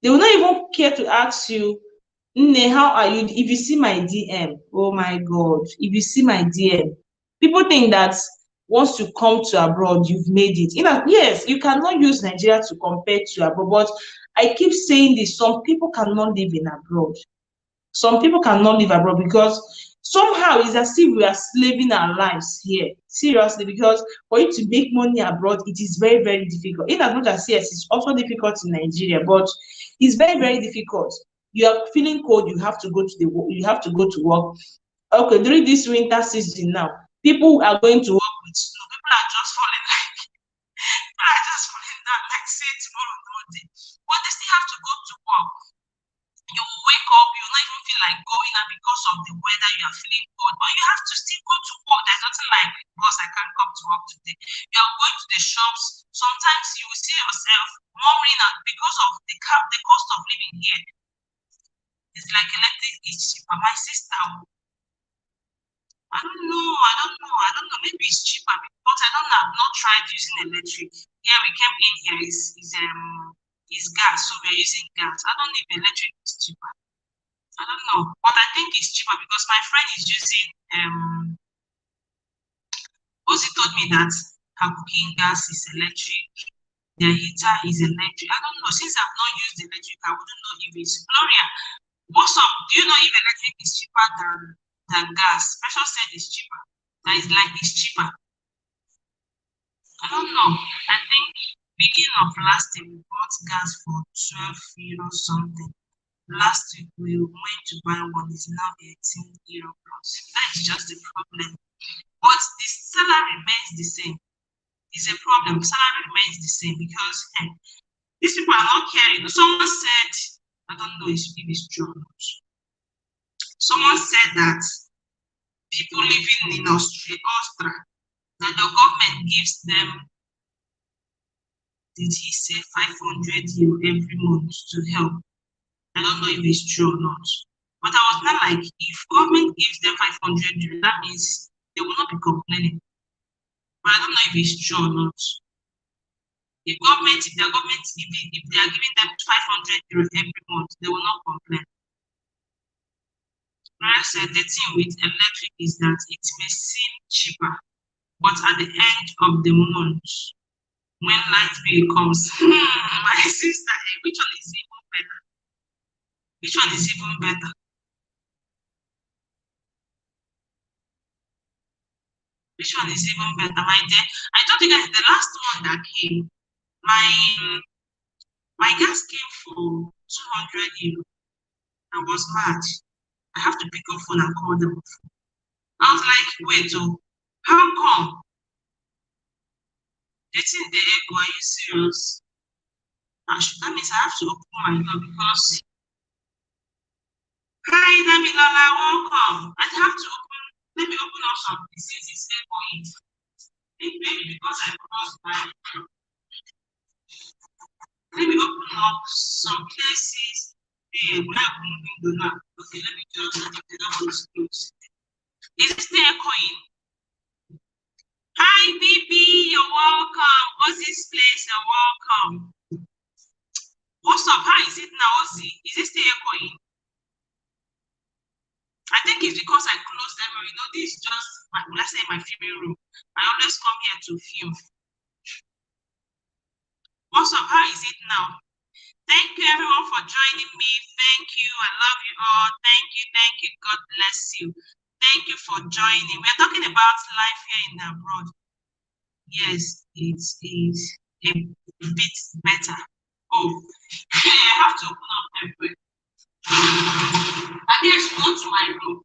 They will not even care to ask you, Nne, how are you? If you see my DM, oh my God, if you see my DM, people think that once you come to abroad, you've made it. Yes, you cannot use Nigeria to compare to abroad, but I keep saying this, some people cannot live in abroad. Some people cannot live abroad because somehow it's as if we are slaving our lives here. Seriously, because for you to make money abroad, it is very, very difficult. In as much as yes, it's also difficult in Nigeria, but it's very, very difficult. You are feeling cold, you have to go to you have to go to work. Okay, during this winter season now, people are going to work with snow. People are just falling like people are just falling down like say tomorrow no day. But they still have to go to work. You will wake up, you will not even feel like going out because of the weather, you are feeling cold, but you have to still go to work. There's nothing like, boss, I can't come to work today. You are going to the shops. Sometimes you will see yourself murmuring at because of the cost of living here. It's like electric is cheaper. My sister, I don't know. Maybe it's cheaper, but I don't know. I've not tried using electric. Yeah, we came in here is gas, so we're using gas. I don't know if electric is cheaper. I don't know, but I think it's cheaper because my friend is using Ozi told me that her cooking gas is electric, their heater is electric. I don't know. Since I've not used electric, I wouldn't know if it's Gloria. What's up? Do you know if electric is cheaper than gas? Special said it's cheaper. That is like it's cheaper. I don't know. I think beginning of last year we bought gas for 12 euro something. Last week we went to buy one, is now 18 euro plus. That is just the problem. But the salary remains the same. It's a problem. Salary remains the same because these people are not caring. Someone said, I don't know if it's true or not. Someone said that people living in Austria, that the government gives them, did he say 500 euro every month to help? I don't know if it's true or not. But I was not like, if government gives them 500 euro, that means they will not be complaining. But I don't know if it's true or not. If the government, if they are giving them 500 euro every month, they will not complain. Like I said, the thing with electric is that it may seem cheaper, but at the end of the month, when light bill comes, my sister, which one is even better? Which one is even better? Which one is even better? My dear, I told you guys the last one that came, my gas came for 200 euro. I was mad. I have to pick up phone and call them. I was like, wait, oh, how come? They think they go, are you serious? That means I have to open my door because, hi, Damilola, welcome. I have to open, let me open up some since it's going. Maybe because I crossed by, let me open up some places. Hey, we have one window now. Okay, let me just, the door is closed. Is it still echoing? Hi, BB, you're welcome. What's this place? You're welcome. What's up? How is it now, Ozzy? Is it still echoing? I think it's because I closed them. You know, this is just, let's say, my filming room. I always come here to film. What's up? How is it now? Thank you, everyone, for joining me. Thank you. I love you all. Thank you. Thank you. God bless you. Thank you for joining. We're talking about life here in abroad. Yes, it is a bit better. Oh, I have to open up everywhere. I think I should go to my room.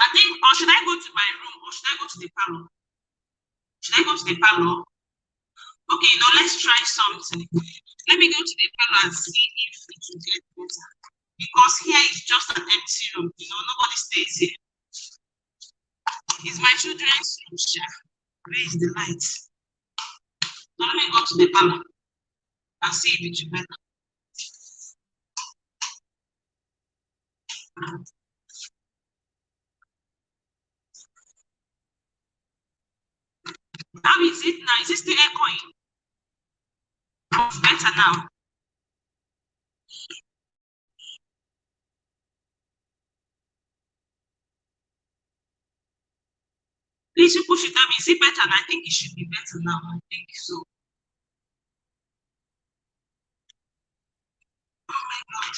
I think, or should I go to my room or should I go to the parlor? Should I go to the parlor? Okay, now let's try something. Let me go to the parlor and see if it will get better. Because here is just an empty room. You know, nobody stays here. It's my children's room, Sha. Where is the light? Now let me go to the parlor and see if it will better. How is it now? Is it still echoing? It's better now. Please, people should tell me, is it better? And I think it should be better now. I think so. Oh my God.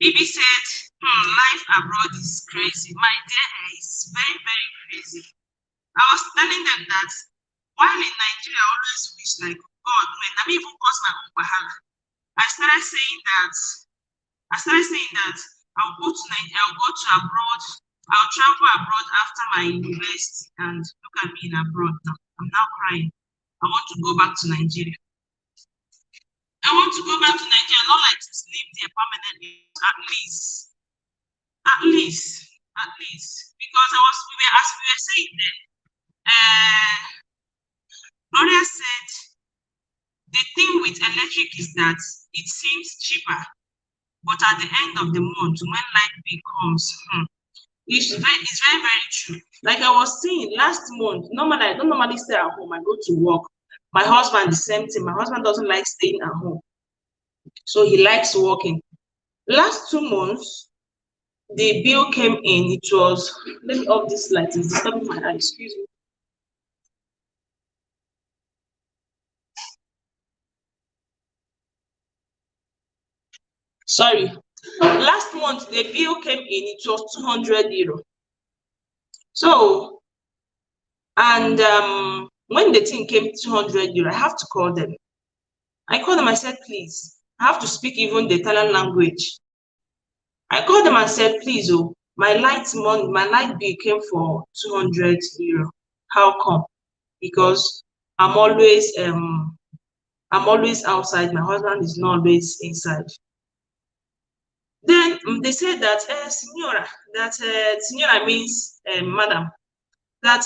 Bibi said, life abroad is crazy. My dear, it's very, very crazy. I was telling them that while in Nigeria, I always wish, like, God, when I even cause my own wahala. I started saying that I'll go to Nigeria, I'll go to abroad, I'll travel abroad after my university, and look at me in abroad now. I'm now crying. I want to go back to Nigeria. I want to go back to Nigeria, not like to live there permanently, at least, because as we were saying then, Gloria said the thing with electric is that it seems cheaper, but at the end of the month, when light bill comes, it's very, very true. Like I was saying last month, normally I don't normally stay at home. I go to work. My husband, the same thing. My husband doesn't like staying at home, so he likes working. Last 2 months, the bill came in. It was, let me off this light. It's disturbing my eye. Excuse me. Sorry. Last month, the bill came in, it was 200 euro. So, and when the thing came 200 euro, I have to call them. I called them, I said, please, I have to speak even the Italian language. I called them and said, please, oh, my light bill came for 200 euro. How come? Because I'm always I'm always outside. My husband is not always inside. Then they said that, Signora, that Signora means madam, that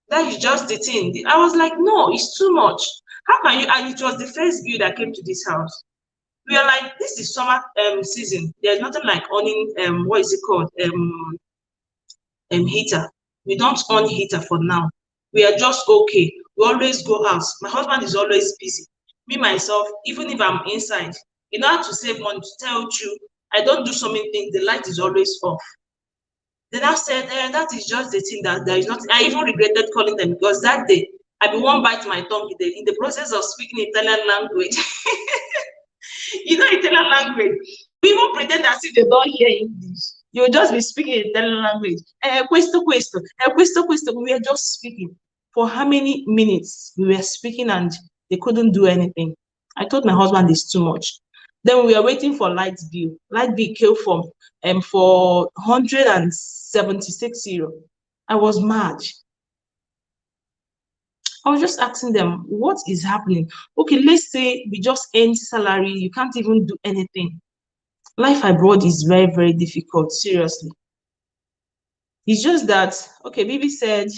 that is just the thing. I was like, no, it's too much. How can you? And it was the first bill that came to this house. We are like, this is summer season. There's nothing like owning what is it called heater. We don't own heater for now. We are just okay. We always go out. My husband is always busy. Me myself, even if I'm inside, in order to save money, to tell you, I don't do so many things. The light is always off. Then I said, that is just the thing that there is nothing. I even regretted calling them because that day I be one bite my tongue in the process of speaking Italian language. You know Italian language. We even pretend as if they don't hear English. You'll just be speaking Italian language. Questo. We were just speaking. For how many minutes we were speaking and they couldn't do anything. I told my husband it's too much. Then we were waiting for light bill. Light bill came from for 176 euro. I was mad. I was just asking them, what is happening? Okay, let's say we just earn salary, you can't even do anything. Life abroad is very, very difficult, seriously. It's just that, okay, Bibi said,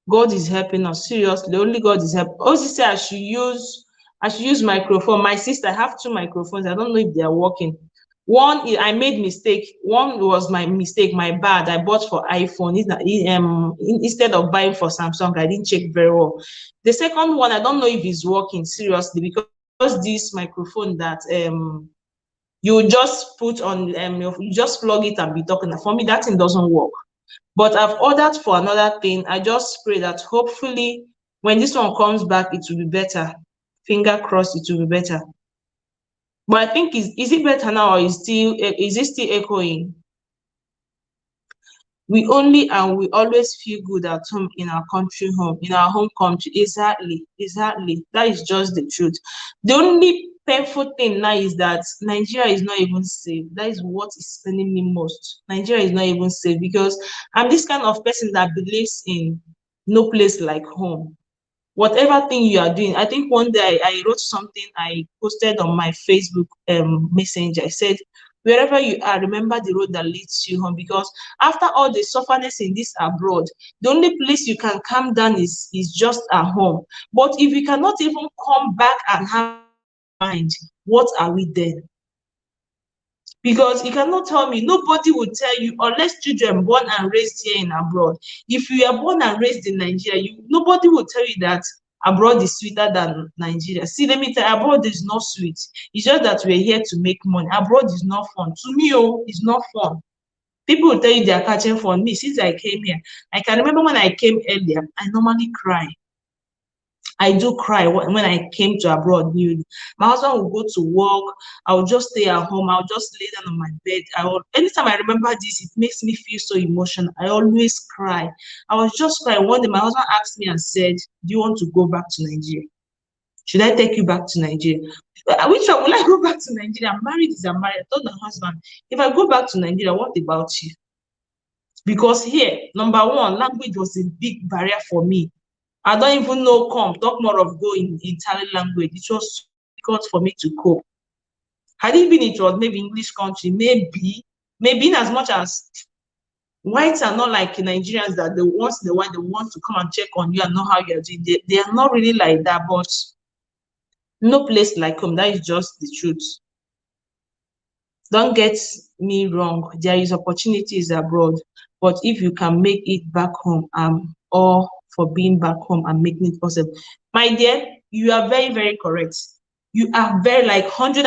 God is helping us, seriously, only God is helping. Also say I should use microphone. My sister, I have two microphones, I don't know if they are working. One, I made mistake. One was my mistake, my bad. I bought for iPhone. Instead of buying for Samsung, I didn't check very well. The second one, I don't know if it's working seriously because this microphone that you just put on you just plug it and be talking. For me, that thing doesn't work. But I've ordered for another thing. I just pray that hopefully when this one comes back, it will be better. Finger crossed, it will be better. But I think is it better now or is it still echoing? We always feel good at home in our country home, in our home country. Exactly, exactly. That is just the truth. The only painful thing now is that Nigeria is not even safe. That is what is spending me most. Nigeria is not even safe because I'm this kind of person that believes in no place like home. Whatever thing you are doing. I think one day I wrote something, I posted on my Facebook messenger. I said, wherever you are, remember the road that leads you home. Because after all the sufferness in this abroad, the only place you can calm down is just at home. But if you cannot even come back and have mind, what are we then? Because you cannot tell me, nobody will tell you, unless children born and raised here in abroad. If you are born and raised in Nigeria, nobody will tell you that abroad is sweeter than Nigeria. See, let me tell you, abroad is not sweet. It's just that we're here to make money. Abroad is not fun. To me, oh, it's not fun. People will tell you they are catching fun. Me, since I came here, I can remember when I came earlier, I normally cry. I do cry when I came to abroad newly. My husband will go to work. I will just stay at home. I'll just lay down on my bed. Anytime I remember this, it makes me feel so emotional. I always cry. I was just crying. One day, my husband asked me and said, do you want to go back to Nigeria? Should I take you back to Nigeria? Which one will I go back to Nigeria? I'm married, I'm married. I told my husband, if I go back to Nigeria, what about you? Because here, number one, language was a big barrier for me. I don't even know talk more of go in Italian language. It was difficult for me to cope. Had it been it was maybe English country, maybe in as much as whites are not like Nigerians that they once in a while they want to come and check on you and know how you're doing. They are not really like that, but no place like home. That is just the truth. Don't get me wrong, there is opportunities abroad, but if you can make it back home, I'm all for being back home and making it possible. My dear, you are very, very correct. You are very like 101%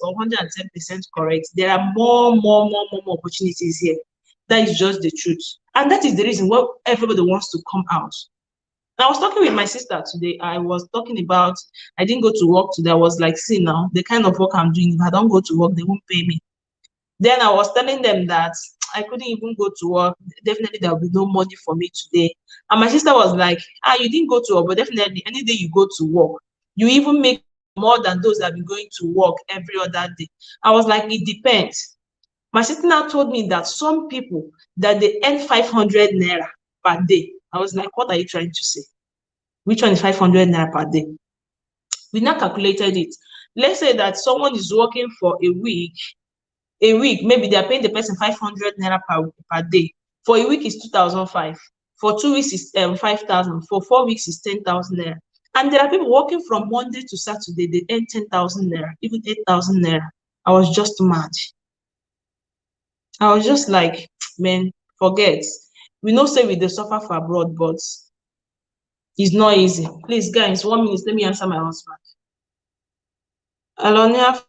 or 110% correct. There are more opportunities here. That is just the truth. And that is the reason why everybody wants to come out. I was talking with my sister today. I was talking about I didn't go to work today. I was like, see now, the kind of work I'm doing, if I don't go to work, they won't pay me. Then I was telling them that I couldn't even go to work. Definitely there will be no money for me today. And my sister was like, you didn't go to work, but definitely any day you go to work, you even make more than those that have been going to work every other day. I was like, it depends. My sister now told me that some people that they earn 500 naira per day. I was like, what are you trying to say? Which one is 500 naira per day? We now calculated it. Let's say that someone is working for a week, maybe they're paying the person 500 naira per day. For a week is 2,005. For 2 weeks is 5,000. For 4 weeks is 10,000 naira. And there are people working from Monday to Saturday, they earn 10,000 naira, even 8,000 naira. I was just mad. I was just like, man, forget. We know say we dey suffer for abroad, but it's not easy. Please, guys, 1 minute, let me answer my husband. Alonia,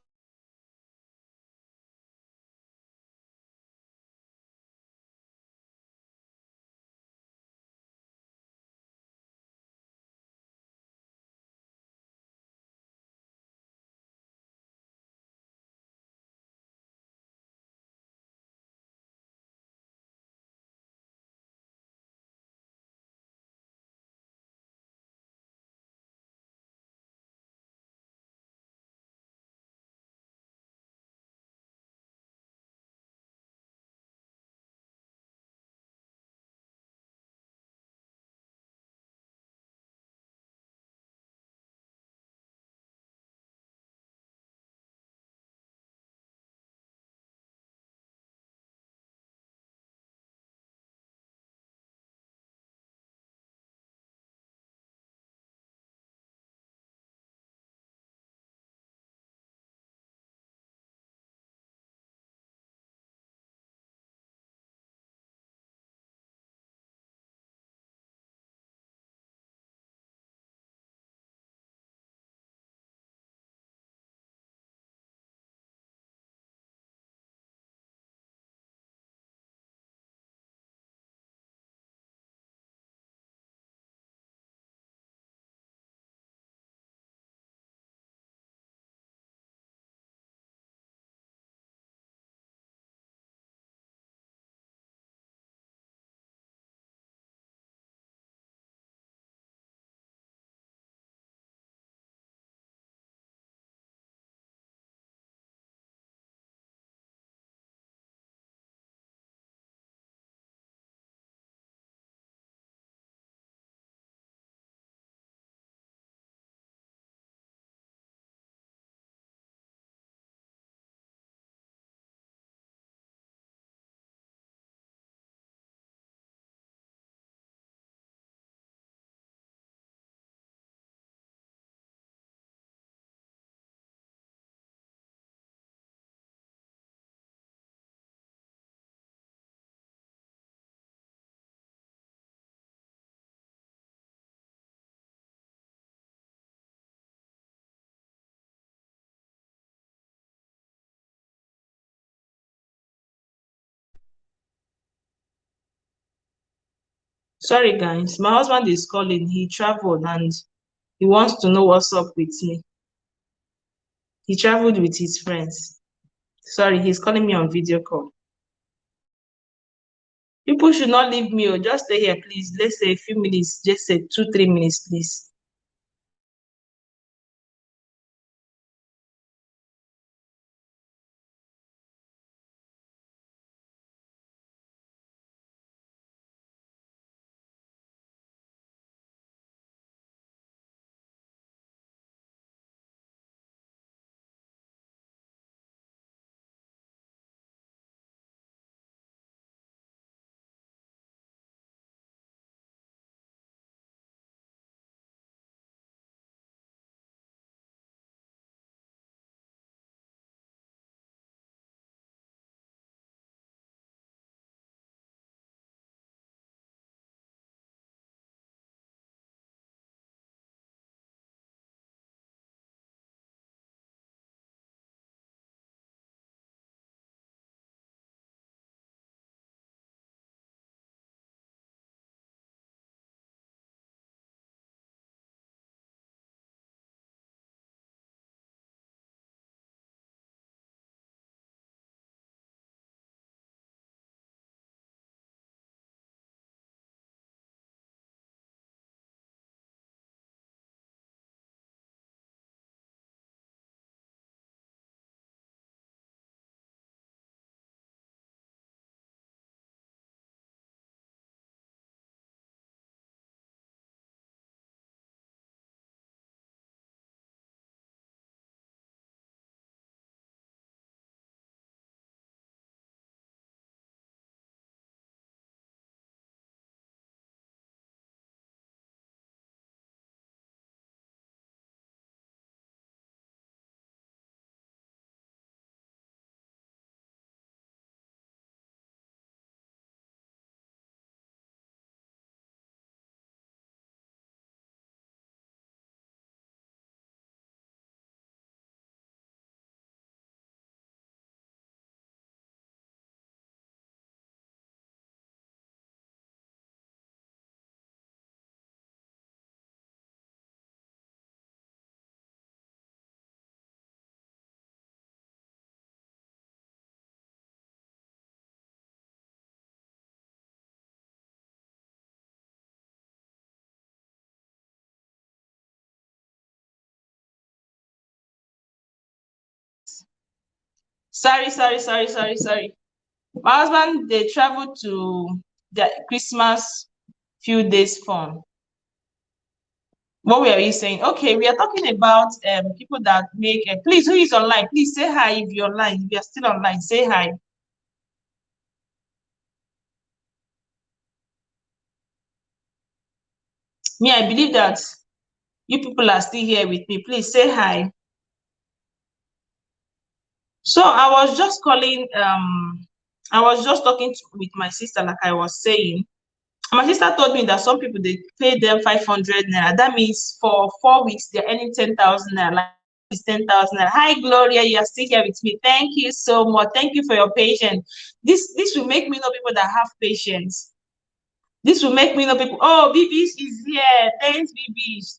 sorry guys, my husband is calling. He traveled and he wants to know what's up with me. He traveled with his friends. Sorry, he's calling me on video call. People should not leave me. Just stay here, please. Let's say a few minutes. Just say 2, 3 minutes, please. Sorry. My husband, they traveled to the Christmas few days fun. What were you saying? Okay, we are talking about people that make please, who is online? Please say hi if you're online. If you're still online, say hi. Me, I believe that you people are still here with me. Please say hi. So I was just calling, I was just talking with my sister, like I was saying. My sister told me that some people they pay them 500 naira. That means for 4 weeks they're earning 10,000 naira. Like it's 10,000 naira. Hi Gloria, you are still here with me. Thank you so much. Thank you for your patience. This will make me know people that have patience. This will make me know people. Oh, BB is here. Thanks, BB.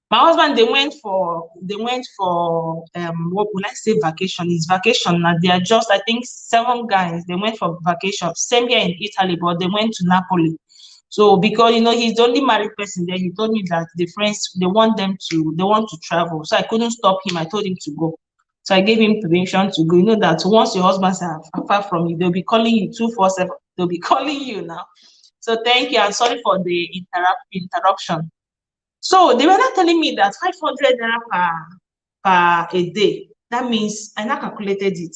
My husband, they went for what would I say vacation? It's vacation now. They are just, I think, 7 guys. They went for vacation. Same here in Italy, but they went to Napoli. So because he's the only married person there, he told me that the friends they want to travel. So I couldn't stop him. I told him to go. So I gave him permission to go. You know that once your husbands are far from you, they'll be calling you 247. They'll be calling you now. So thank you. I'm sorry for the interruption. So they were not telling me that 500 naira per a day. That means I now calculated it,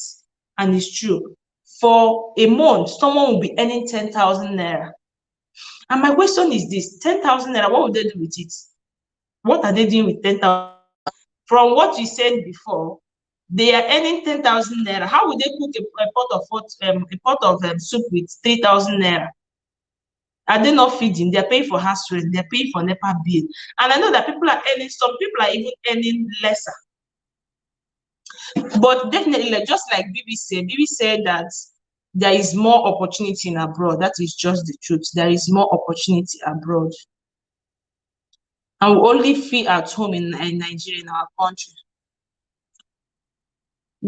and it's true. For a month, someone will be earning 10,000 naira. And my question is this: 10,000 naira, what would they do with it? What are they doing with 10,000? From what you said before, they are earning 10,000 naira. How would they cook a pot of soup with 3,000 naira? Are they not feeding? They're paying for house rent, they're paying for NEPA bill. And I know that some people are even earning lesser. But definitely, like, just like BB said that there is more opportunity in abroad. That is just the truth. There is more opportunity abroad. And we only feel at home in Nigeria, in our country.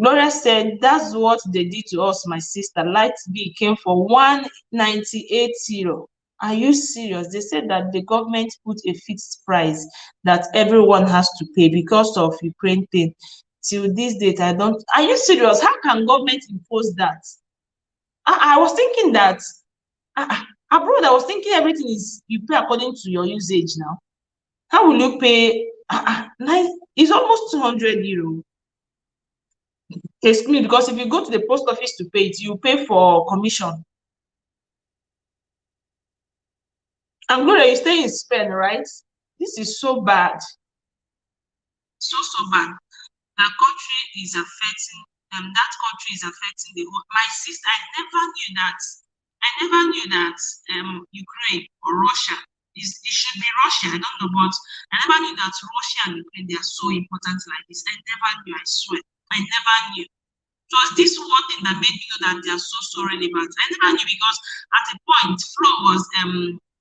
Gloria said, that's what they did to us, my sister. Light bill came for 198 euro. Are you serious? They said that the government put a fixed price that everyone has to pay because of Ukraine thing. Till this date, I don't. Are you serious? How can government impose that? I was thinking that abroad, I was thinking everything is you pay according to your usage now. How will you pay? It's almost 200 euro. Excuse me, because if you go to the post office to pay it, you pay for commission. And Gloria, you stay in Spain, right? This is so bad. So bad. That country is affecting the whole. My sister, I never knew that Ukraine or Russia it should be Russia. I don't know, but I never knew that Russia and Ukraine they are so important like this. I never knew. I swear, I never knew. It was this one thing that made me know that they are so relevant. I never knew because at a point flour was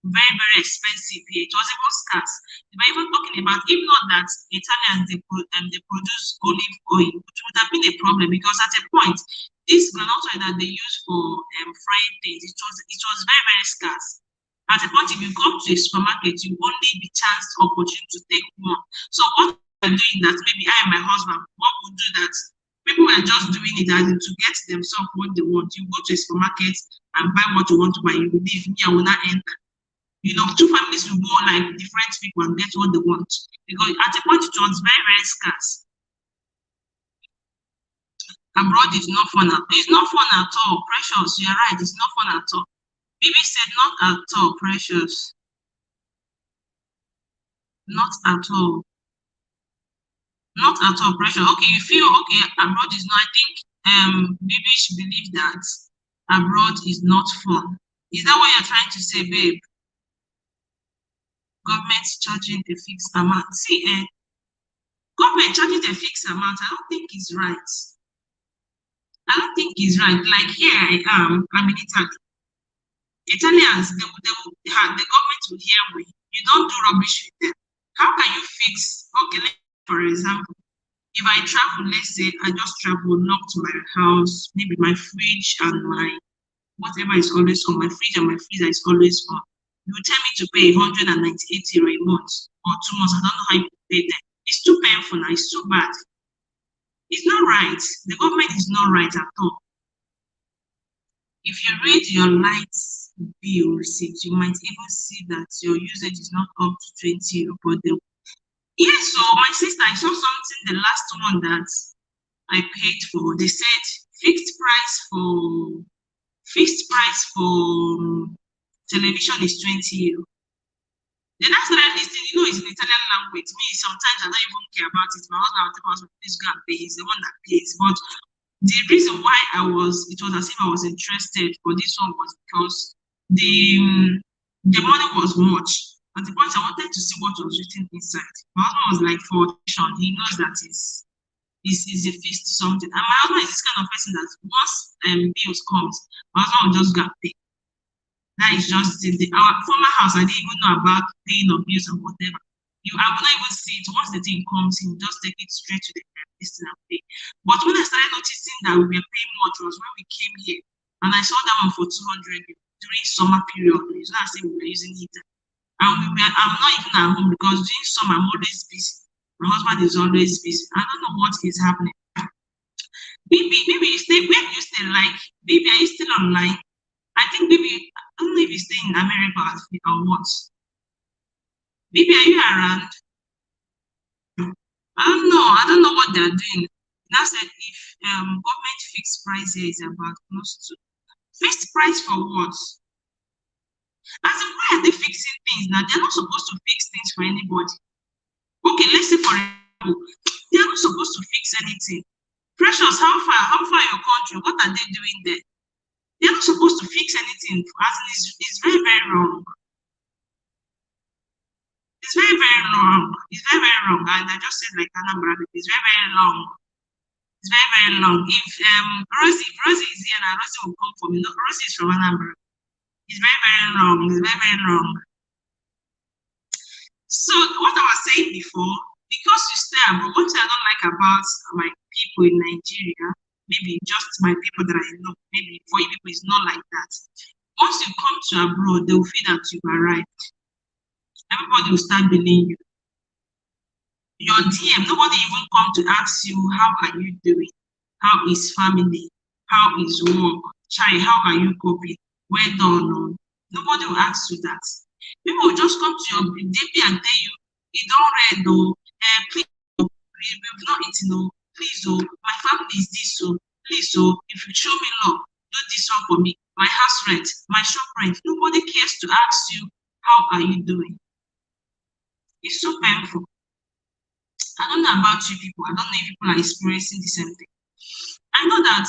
very expensive here. It was even scarce. They were even talking about if not that Italians they produce olive oil, which would have been a problem because at a point this groundnut oil that they use for frying things it was very scarce. At a point, if you come to a supermarket, you only be chanced opportunity to take one. So what we're doing that maybe I and my husband, what would do that people were just doing it as in to get themselves what they want. You go to a supermarket and buy what you want to buy, you will leave, me, I will not enter. Two families will go like different people and get what they want. Because at a point it was very scarce. Abroad is not fun. It's not fun at all. Precious, you're right, it's not fun at all. Bibi said not at all, Precious. Not at all. Not at all, Precious. Okay, you feel okay, abroad is not. I think Bibi should believe that abroad is not fun. Is that what you're trying to say, babe? Government charging a fixed amount. See, government charging a fixed amount, I don't think it's right. I don't think it's right. Like here I am, I'm in Italy. Italians, the government will hear me. You don't do rubbish with them. How can you fix? Okay, for example, if I travel, let's say I just travel, knock to my house, maybe my fridge and my whatever is always on, my fridge and my freezer is always on. You tell me to pay 198 euro a month or 2 months. I don't know how you pay them. It's too painful now. It's too bad. It's not right. The government is not right at all. If you read your light bill receipt, you might even see that your usage is not up to 20 euro, but yes, so my sister, I saw something, the last one that I paid for. They said fixed price for television is 20 euro. Then after that listing, it's in Italian language. Me, sometimes I don't even care about it. My husband will tell us, please go and pay. He's the one that pays. But the reason why it was as if I was interested for this one was because the money was much. At the point I wanted to see what was written inside. My husband was like, for audition, he knows that is a fixed something. And my husband is this kind of person that once bills comes, my husband will just go and pay. That is just our former house. I didn't even know about paying or bills or whatever. I will not even see it. Once the thing comes, he will just take it straight to the this and pay. But when I started noticing that we were paying much was when we came here, and I saw that one for 200 during summer period. It's not as if we were using heater. And I'm not even at home because during summer I'm always busy. My husband is always busy. I don't know what is happening. Baby, you stay where do you stay? Like, baby, are you still online? I think baby, I don't know if you stay in America or what. Baby, are you around? I don't know what they're doing. Now said if government fixed price here is about close to fixed price for what? As in, why are they fixing things now? They're not supposed to fix things for anybody. Okay, let's say for example, they're not supposed to fix anything. Precious, how far your country? What are they doing there? They're not supposed to fix anything. As in, it's very, very wrong. It's very, very long. It's very, very long. And I just said like Anambra, it's very, very long. It's very, very long. If Rosie is here now, Rosie will come for me. No, Rosie is from Anambra. It's very, very long. It's very, very long. So what I was saying before, because you stay abroad, what I don't like about my people in Nigeria, maybe just my people that I know, maybe for you people, it's not like that. Once you come to abroad, they will feel that you've arrived. Everybody will start believing you. Your DM, nobody even come to ask you, how are you doing? How is family? How is work? Chai, how are you coping? Well done. No? Nobody will ask you that. People will just come to your DP and tell you, you don't read though, please, we've not eaten, no, please, oh, my family is this, so please, oh, if you show me love, do this one for me, my house rent, my shop rent. Nobody cares to ask you, how are you doing? It's so painful. I don't know about you people. I don't know if people are experiencing the same thing. I know that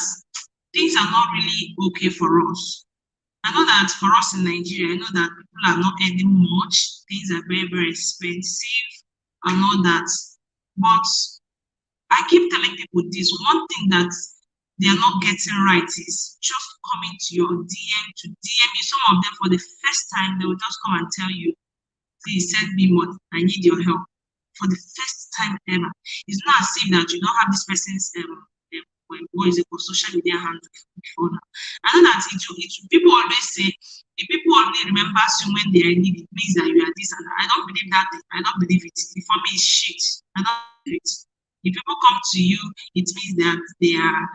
things are not really okay for us. I know that for us in Nigeria, I know that people are not earning much. Things are very, very expensive and all that. But I keep telling people this. One thing that they are not getting right is just coming to your DM to DM you. Some of them for the first time, they will just come and tell you, please send me money. I need your help. For the first time ever. It's not as if that you don't have this person's what is it called, social media handle before now. I know that people always say if people only remember you when they are in need, it means that you are this and that. I don't believe that. I don't believe it. For me, it's shit. I don't believe it. If people come to you, it means that you are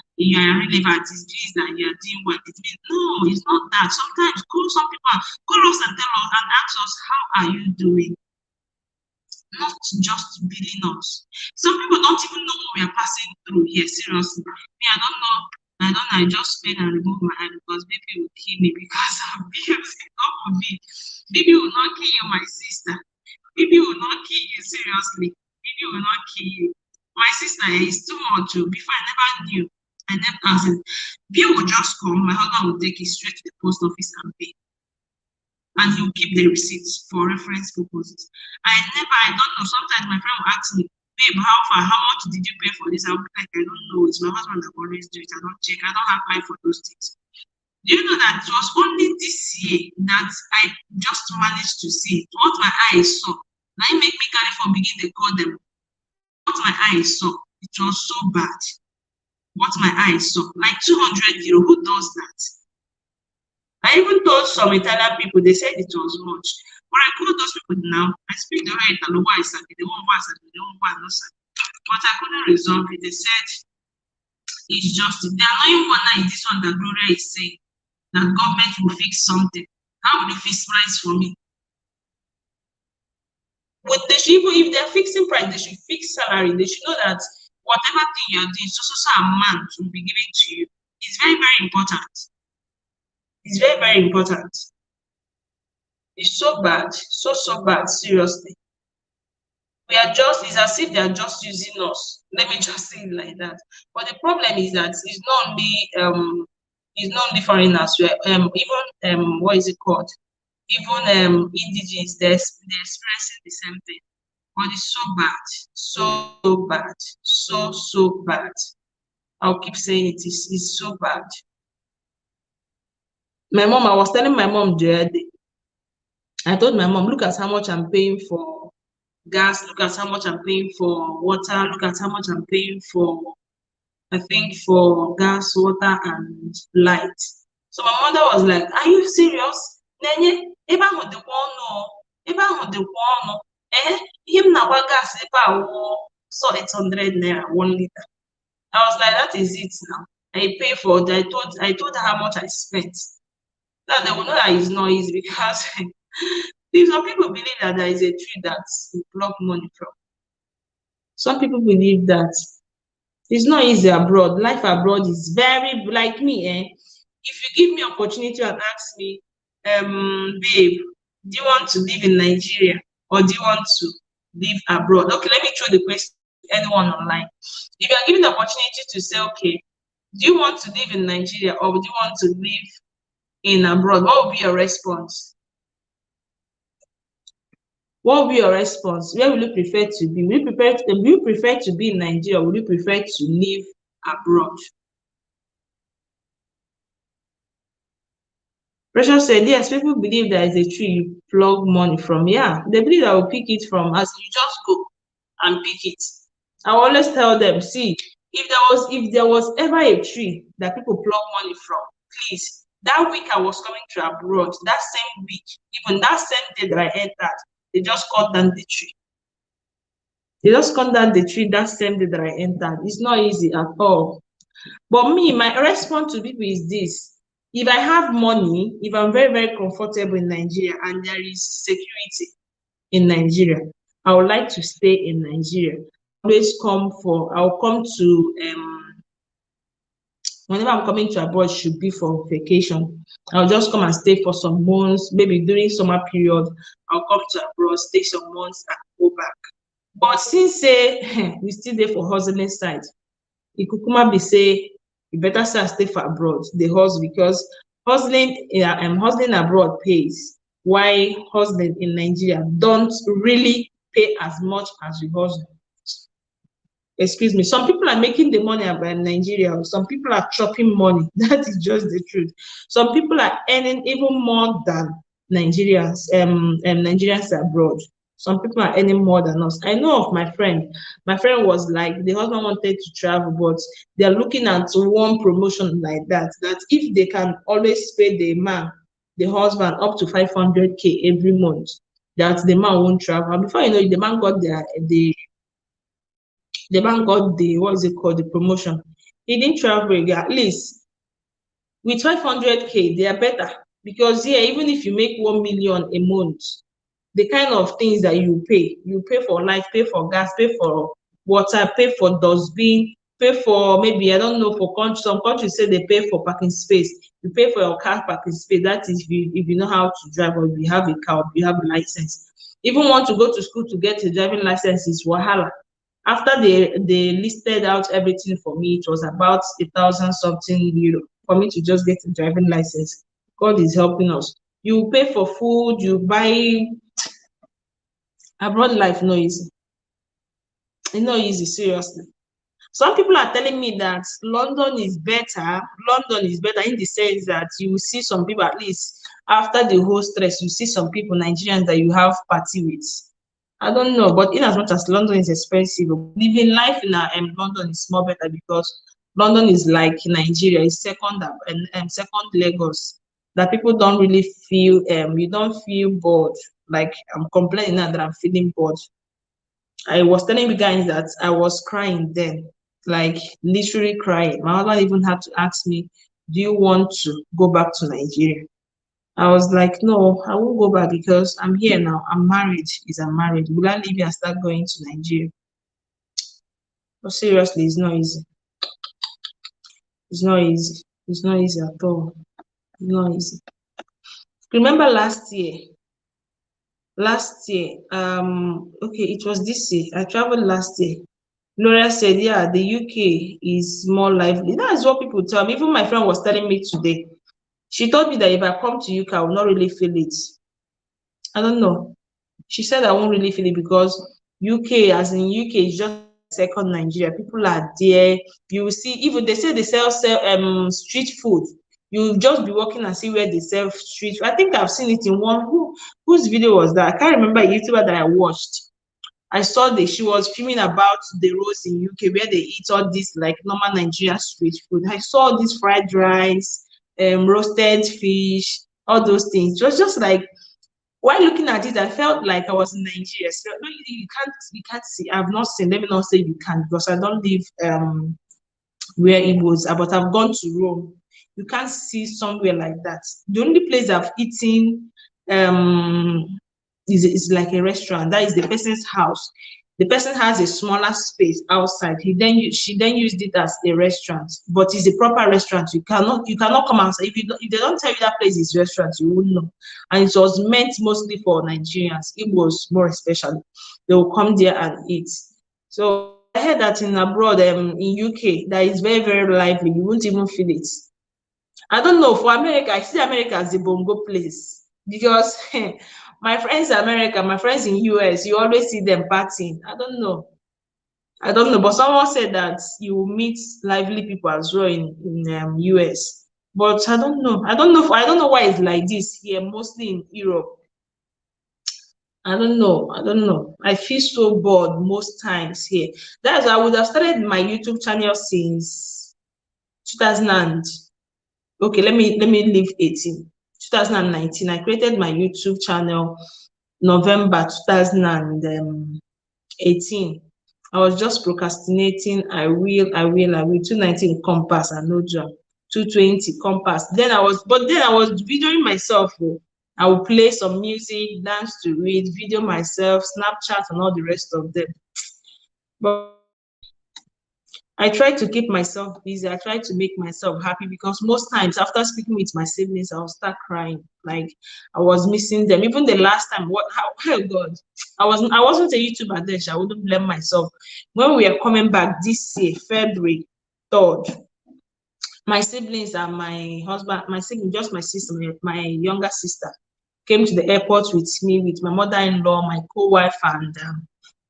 relevant. It means that you are doing well. It means no, it's not that. Sometimes some people call us and tell us and ask us, how are you doing? Not just billing us. Some people don't even know what we are passing through here, seriously. Me, I don't know. I just paid and remove my eye because baby will kill me because of bills. God forbid. Baby will not kill you, my sister. Baby will not kill you, seriously. Baby will not kill you. My sister is too much. Before I never knew. I never asked. Bill will just come. My husband will take it straight to the post office and pay. And he'll keep the receipts for reference purposes. I don't know. Sometimes my friend will ask me, babe, how much did you pay for this? I'll be like, I don't know. It's my husband that always do it. I don't check. I don't have time for those things. Do you know that it was only this year that I just managed to see it? What my eyes saw. Now it make me carry for begin to call them. What my eyes saw. It was so bad. What my eyes saw. Like 200 euro. Who does that? I even told some Italian people, they said it was much. But I called those people now. I speak the right Italian, why is that? The one was the one was not. But I couldn't resolve it. They said is justice. The annoying one now is this one that Gloria is saying, that government will fix something. How will you fix price for me? With they should even, if they're fixing price, they should fix salary. They should know that whatever thing you're doing, so amount will be given to you. It's very, very important. It's very, very important. It's so bad, so bad, seriously. We are just, it's as if they are just using us. Let me just say it like that. But the problem is that it's not only foreigners, even what is it called? Even indigenous, they're experiencing the same thing. But it's so bad, so bad, so bad. I'll keep saying it's so bad. My mom, I was telling my mom the other day, I told my mom, look at how much I'm paying for gas, look at how much I'm paying for water, look at how much I'm paying for, I think, for gas, water, and light. So my mother was like, are you serious? Nenye, ebe ahụ dịkwa ọnụ, ebe ahụ dịkwa ọnụ. Ihe m na-agba gas ebe a wụ so 800 naira 1 liter. I was like, that is it now. I pay for it. I told her how much I spent. Now they will know that it's not easy because some people believe that there is a tree that you pluck money from. Some people believe that it's not easy abroad. Life abroad is very, like me, if you give me opportunity and ask me, babe, do you want to live in Nigeria or do you want to live abroad? Okay, let me throw the question to anyone online. If you are given the opportunity to say, okay, do you want to live in Nigeria or do you want to live in abroad? What would be your response? What will be your response? Where will you prefer to be? Will you prefer to be in Nigeria or will you prefer to live abroad? Precious said, yes, people believe there is a tree you plug money from. Yeah, they believe I will pick it from as you just go and pick it. I always tell them, see, if there was ever a tree that people plug money from, please, that week I was coming to abroad, that same week, even that same day that I entered, they just cut down the tree. They just cut down the tree that same day that I entered. It's not easy at all. But me, my response to people is this. If I have money, if I'm very, very comfortable in Nigeria and there is security in Nigeria, I would like to stay in Nigeria. I'll come to, whenever I'm coming to abroad, should be for vacation. I'll just come and stay for some months, maybe during summer period, I'll come to abroad, stay some months and go back. But since say we still there for hustling side, it could come be say you better stay for abroad, the hustle, because hustling abroad pays. Why hustling in Nigeria don't really pay as much as we hustle. Excuse me, some people are making the money about Nigeria, some people are chopping money. That is just the truth. Some people are earning even more than Nigerians, Nigerians abroad. Some people are earning more than us. I know of my friend. My friend was like, the husband wanted to travel, but they're looking at one promotion like that, that if they can always pay the husband up to 500K every month, that the man won't travel. And before you know it, the man got the man got the, what is it called, the promotion. He didn't travel again. At least with 500K, they are better. Because yeah, even if you make 1 million a month, the kind of things that you pay for life, pay for gas, pay for water, pay for dustbin, pay for, maybe, I don't know, for country, some countries say they pay for parking space. You pay for your car parking space. That is if you know how to drive, or if you have a car, or if you have a license. Even want to go to school to get a driving license is wahala. After they listed out everything for me, it was about 1,000 something euro for me to just get a driving license. God is helping us. You pay for food, you buy. Abroad life no easy. It's not easy, seriously. Some people are telling me that London is better. London is better in the sense that you will see some people, at least after the whole stress, you see some people, Nigerians, that you have party with. I don't know, but in as much as London is expensive, living life in London is more better because London is like Nigeria, is second Lagos. That people don't really feel, you don't feel bored. Like I'm complaining now that I'm feeling bored. I was telling you guys that I was crying then. like literally crying. My husband even had to ask me, "Do you want to go back to Nigeria?" I was like, "No, I won't go back because I'm here now. I'm married. I'm married. Will I leave and start going to Nigeria?" But seriously, it's not easy. It's not easy. It's not easy at all. It's not easy. Remember last year? Okay, it was this year. I traveled last year. Gloria said, "Yeah, the UK is more lively." That's what people tell me. Even my friend was telling me today. She told me that if I come to UK, I will not really feel it. I don't know. She said I won't really feel it because UK, as in UK, is just second Nigeria. People are there. You will see, even they say they sell street food. You just be walking and see where they sell street. I think I've seen it in one whose video was that? I can't remember a YouTuber that I watched. I saw that she was filming about the roads in UK where they eat all this like normal Nigerian street food. I saw this fried rice, roasted fish, all those things. It was just like while looking at it, I felt like I was in Nigeria. So no, you can't see. I've not seen. Let me not say you can't because I don't live where it was, but I've gone to Rome. You can't see somewhere like that. The only place I've eaten um is like a restaurant. That is the person's house. The person has a smaller space outside. She then used it as a restaurant, but it's a proper restaurant. You cannot come outside if they don't tell you that place is restaurant, you wouldn't know. And it was meant mostly for Nigerians. It was more especially they will come there and eat. So I heard that in abroad, in UK, that is very, very lively. You won't even feel it. I don't know. For America, I see America as a bongo place because my friends in America, my friends in US, you always see them partying. I don't know. I don't know. But someone said that you will meet lively people as well in US. But I don't know. I don't know why it's like this here, mostly in Europe. I don't know. I don't know. I feel so bored most times here. That's why I would have started my YouTube channel since 2000 and okay, let me leave 18. 2019. I created my YouTube channel November 2018. I was just procrastinating. I will. 219 compass and no job. 220 compass. Then I was videoing myself. Oh. I will play some music, dance to it, video myself, Snapchat, and all the rest of them. But I try to keep myself busy. I try to make myself happy because most times after speaking with my siblings, I'll start crying. Like I was missing them. Even the last time, oh God, I wasn't a YouTuber then, so I wouldn't blame myself. When we are coming back this year, February 3rd, my siblings and my husband, my sibling, just my sister, my younger sister, came to the airport with me, with my mother-in-law, my co-wife, and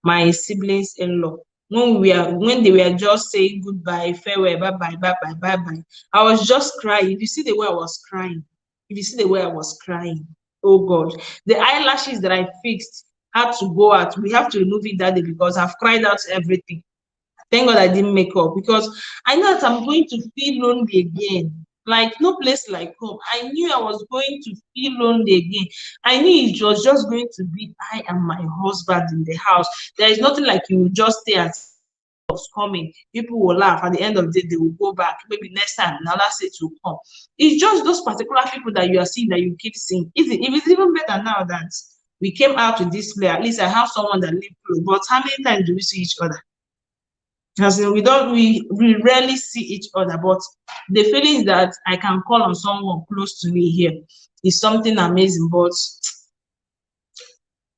my siblings-in-law. When they were just saying goodbye, farewell, bye bye, bye bye, bye bye, I was just crying. If you see the way I was crying, if you see the way I was crying, oh God, the eyelashes that I fixed had to go out. We have to remove it that day because I've cried out everything. Thank God I didn't make up because I know that I'm going to feel lonely again. Like no place like home. I knew I was going to feel lonely again. I knew it was just going to be I and my husband in the house. There is nothing like you will just stay and was coming. People will laugh. At the end of the day, they will go back. Maybe next time another set will come. It's just those particular people that you are seeing that you keep seeing. If it's even better now that we came out to this play, at least I have someone that lives close. But how many times do we see each other? As in, we rarely see each other, but the feelings that I can call on someone close to me here is something amazing. But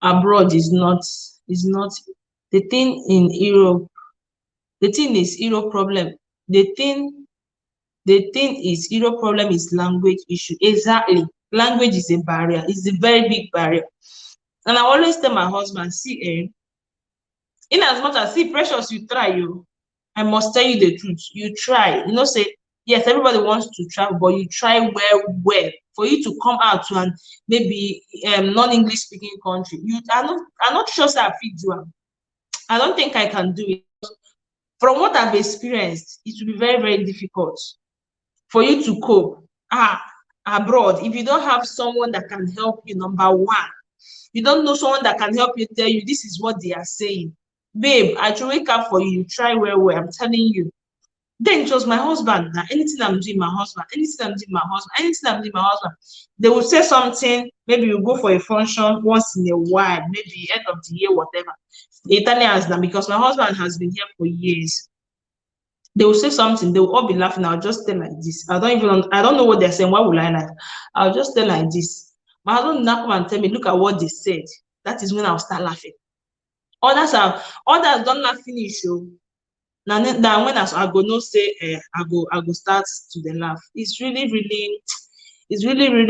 abroad is not the thing in Europe. The thing is Europe problem. The thing is Europe problem is language issue. Exactly. Language is a barrier. It's a very big barrier. And I always tell my husband, see, in as much as see precious you try you, I must tell you the truth, you try, say yes, everybody wants to travel, but you try well for you to come out to an maybe non-English speaking country. You are not, I'm not sure say I fit do am. I don't think I can do it. From what I've experienced, it will be very, very difficult for you to cope abroad if you don't have someone that can help you. Number one, you don't know someone that can help you, tell you this is what they are saying. Babe, I should wake up for you. You try well. I'm telling you. Then it was my husband. Now, anything I'm doing, my husband. Anything I'm doing, my husband. Anything I'm doing, my husband. They will say something. Maybe you go for a function once in a while, maybe end of the year, whatever. The Italians now, because my husband has been here for years. They will say something. They will all be laughing. I'll just tell like this. I don't know what they're saying. Why would I laugh? I'll just tell like this. My husband will now come and tell me, look at what they said. That is when I'll start laughing. Others don't laugh finish. Oh. Now when I go no say I go start to the laugh. It's really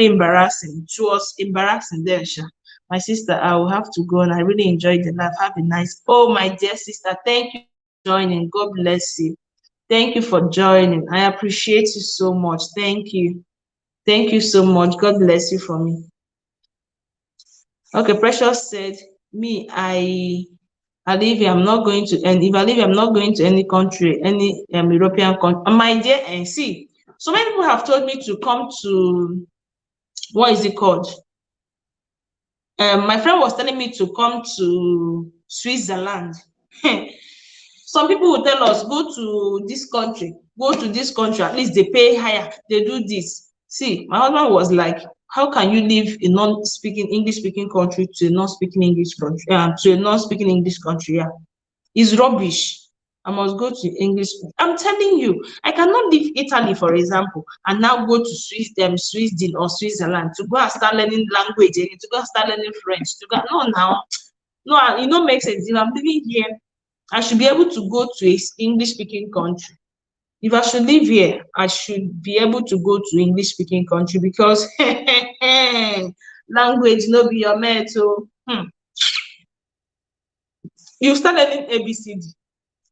embarrassing. It was embarrassing then, Sha. My sister, I will have to go and I really enjoyed the laugh. Have a nice. Oh my dear sister, thank you for joining. God bless you. Thank you for joining. I appreciate you so much. Thank you. Thank you so much. God bless you for me. Okay, Precious said, me, I live here, I'm not going to, and if I live here, I'm not going to any country, any European country. My dear, and see, so many people have told me to come to, what is it called? My friend was telling me to come to Switzerland. Some people will tell us, go to this country, at least they pay higher, they do this. See, my husband was like, how can you live in non-speaking English-speaking country to a non-speaking English country, to a non-speaking English country? Yeah, it's rubbish. I must go to English. I'm telling you, I cannot leave Italy, for example, and now go to Sweden or Switzerland to go and start learning language, to go and start learning French. To go, no, now, no, it don't make sense. If I'm living here, I should be able to go to a English-speaking country. If I should live here, I should be able to go to English-speaking country because language no be your mate. So you start learning ABCD,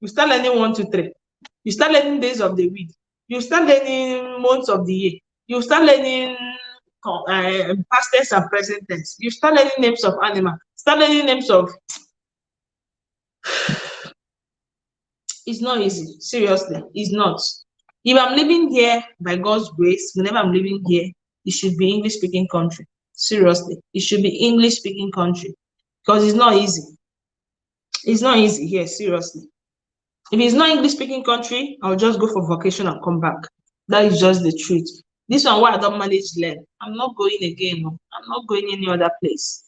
you start learning 1, 2, 3, you start learning days of the week, you start learning months of the year, you start learning past tense and present tense, you start learning names of animal, start learning names of. It's not easy, seriously, it's not. If I'm living here by God's grace, whenever I'm living here, it should be English speaking country. Seriously, it should be English speaking country because it's not easy. It's not easy here, seriously. If it's not English speaking country, I'll just go for vacation and come back. That is just the truth. This one, why I don't manage learn. I'm not going again. No. I'm not going any other place.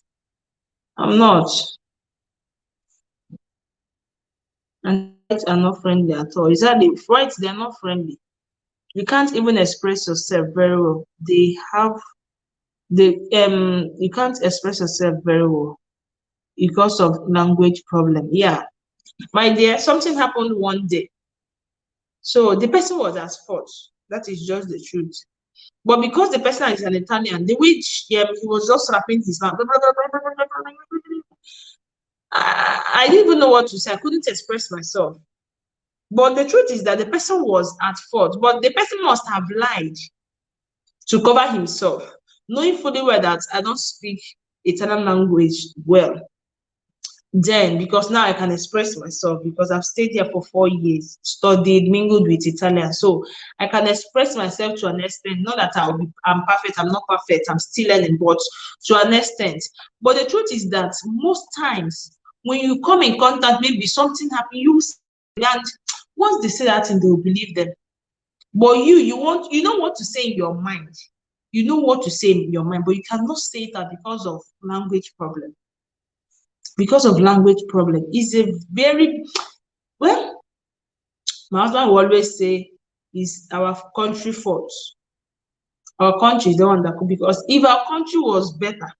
I'm not. And rights are not friendly at all. Is that the rights? They're not friendly. You can't even express yourself very well. You can't express yourself very well because of language problem. Yeah. My dear, something happened one day. So the person was at fault. That is just the truth. But because the person is an Italian, the which he was just rapping his mouth. I didn't even know what to say. I couldn't express myself. But the truth is that the person was at fault. But the person must have lied to cover himself, knowing fully well that I don't speak Italian language well. Then, because now I can express myself because I've stayed here for 4 years, studied, mingled with Italian. So I can express myself to an extent. Not that I'm perfect, I'm not perfect, I'm still learning, but to an extent. But the truth is that most times when you come in contact, maybe something happened, and once they say that thing, they will believe them. But you know what to say in your mind. You know what to say in your mind, but you cannot say it out because of language problem. Because of language problem is a very well. My husband will always say is our country fault. Our country is the one that could, because if our country was better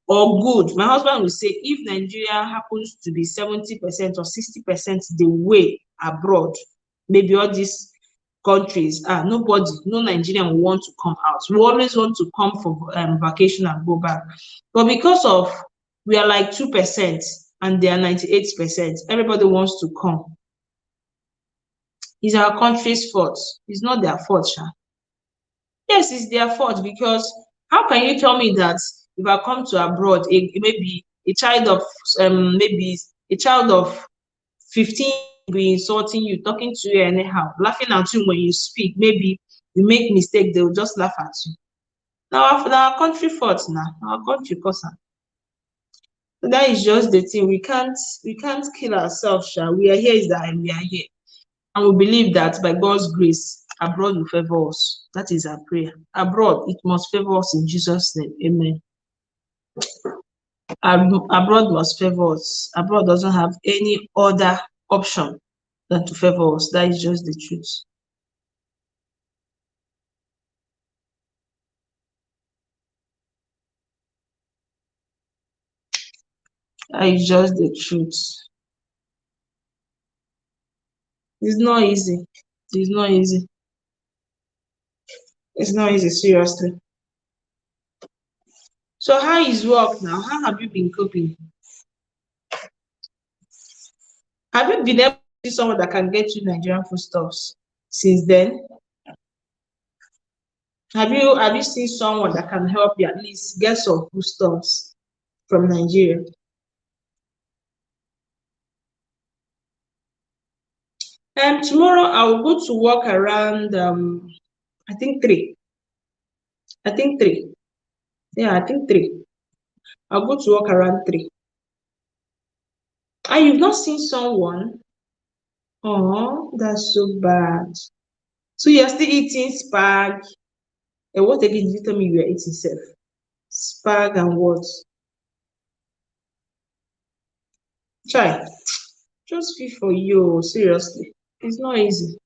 or good, my husband will say if Nigeria happens to be 70% or 60% the way abroad, maybe all these countries no Nigerian will want to come out. We always want to come for vacation and go back, but because of we are like 2% and they are 98%, everybody wants to come. It's our country's fault. It's not their fault, Sha. Yes, it's their fault, because how can you tell me that if I come to abroad, maybe a child of 15 be insulting you, talking to you anyhow, laughing at you when you speak, maybe you make mistake, they'll just laugh at you. Now our country fault now, our country cause am. So that is just the thing. We can't kill ourselves, sha. We are here is that we are here. And we believe that by God's grace, abroad will favor us. That is our prayer. Abroad, it must favor us in Jesus' name. Amen. Abroad must favor us. Abroad doesn't have any other option than to favor us. That is just the truth. That is just the truth. It's not easy. It's not easy. It's not easy, seriously. So how is work now? How have you been coping? Have you been able to see someone that can get you Nigerian foodstuffs since then? Have you seen someone that can help you at least get some foodstuffs from Nigeria? Tomorrow I will go to work around I think 3. I think 3. Yeah, I think 3. I'll go to work around 3. And you've not seen someone? Oh, that's so bad. So you're still eating spag. And what again did you tell me you were eating, self? Spag and what? Try. Just feel for you, seriously. It's not easy.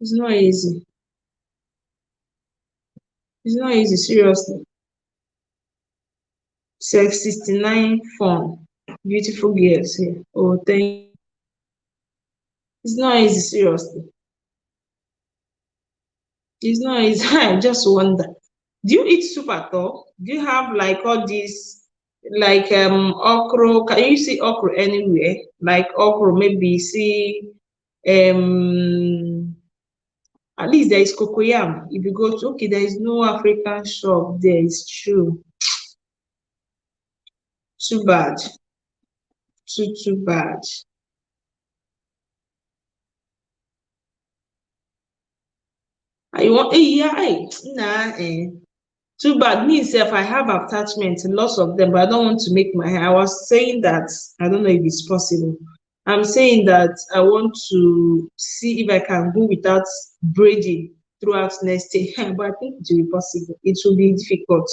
It's not easy. It's not easy, seriously. Sex 69 fun. Beautiful girls here. Oh, thank you. It's not easy, seriously. It's not easy. I just wonder. Do you eat soup at all? Do you have like all these like okra? Can you see okra anywhere? Like okra, maybe see um at least there is cocoyam. If you go to okay, there is no African shop there, it's true. Too bad. Too bad. I want yeah, nah too bad. Me self, I have attachments, lots of them, but I don't want to make my hair. I was saying that I don't know if it's possible. I'm saying that I want to see if I can go without braiding throughout next year, but I think it will be possible. It will be difficult.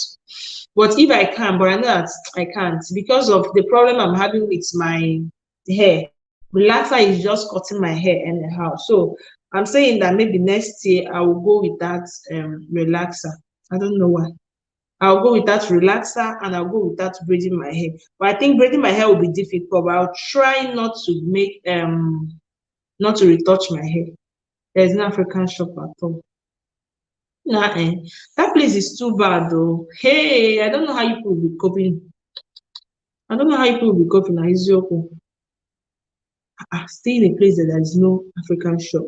But if I can, but I know that I can't because of the problem I'm having with my hair. Relaxer is just cutting my hair anyhow. So I'm saying that maybe next year I will go with that relaxer. I don't know why. I'll go with that relaxer and I'll go with that braiding my hair. But I think braiding my hair will be difficult, but I'll try not to make not to retouch my hair. There's no African shop at all. Nah, that place is too bad though. Hey, I don't know how you people will be coping. I don't know how you people will be coping. Izioku. Stay in a place that there is no African shop.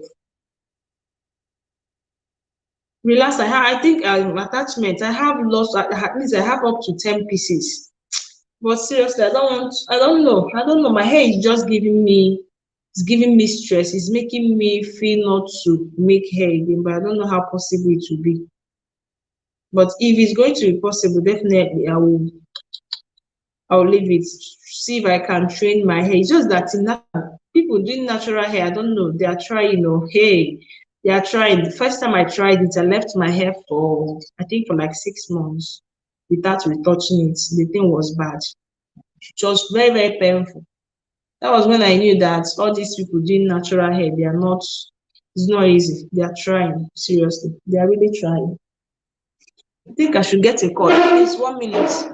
Relax. I think attachment. I have lost at least I have up to 10 pieces. But seriously, I don't want. I don't know. I don't know. My hair is just giving me. It's giving me stress. It's making me feel not to make hair again. But I don't know how possible it will be. But if it's going to be possible, definitely I will. I'll leave it. See if I can train my hair. It's just that in that people doing natural hair, I don't know. They are trying. Hey, they are trying. The first time I tried it, I left my hair for I think for like 6 months without retouching it. The thing was bad. It was very very painful. That was when I knew that all these people doing natural hair, they are not. It's not easy. They are trying seriously. They are really trying. I think I should get a call. It's 1 minute.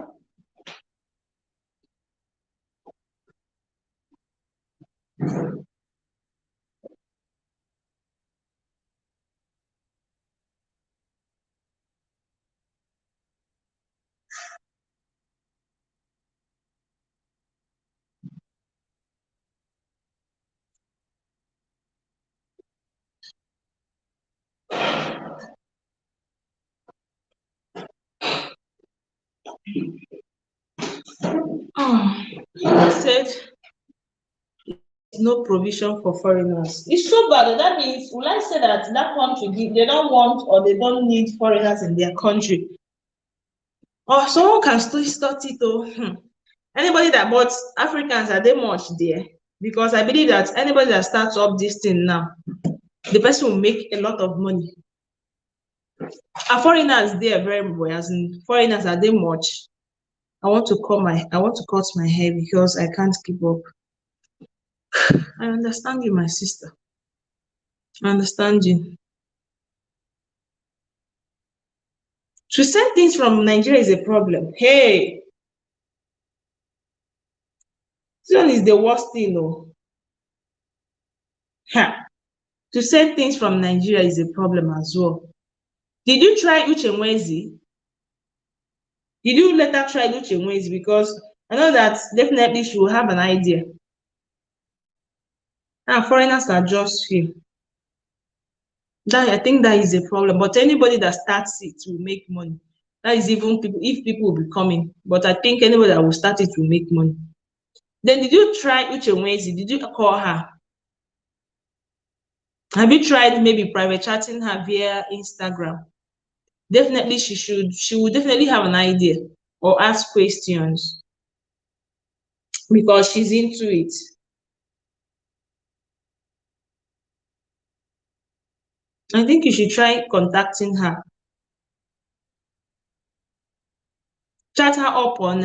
Oh, I said no provision for foreigners. It's so bad. That means, will I say that that country they don't want or they don't need foreigners in their country? Or someone can still start it though. Anybody that bought Africans, are they much there? Because I believe that anybody that starts up this thing now, the person will make a lot of money. Are foreigners there very well? As in foreigners, are they much? I want to cut my hair because I can't keep up. I understand you, my sister. I understand you. To send things from Nigeria is a problem. Hey, this one is the worst thing, though. Ha. To send things from Nigeria is a problem as well. Did you try Uchenwezi? Did you let her try Uchenwezi? Because I know that definitely she will have an idea. And foreigners are just few. That I think that is a problem. But anybody that starts it will make money. That is even people if people will be coming. But I think anybody that will start it will make money. Then did you try Uchenwezi? Did you call her? Have you tried maybe private chatting her via Instagram? Definitely she will definitely have an idea or ask questions because she's into it. I think you should try contacting her. Chat her up on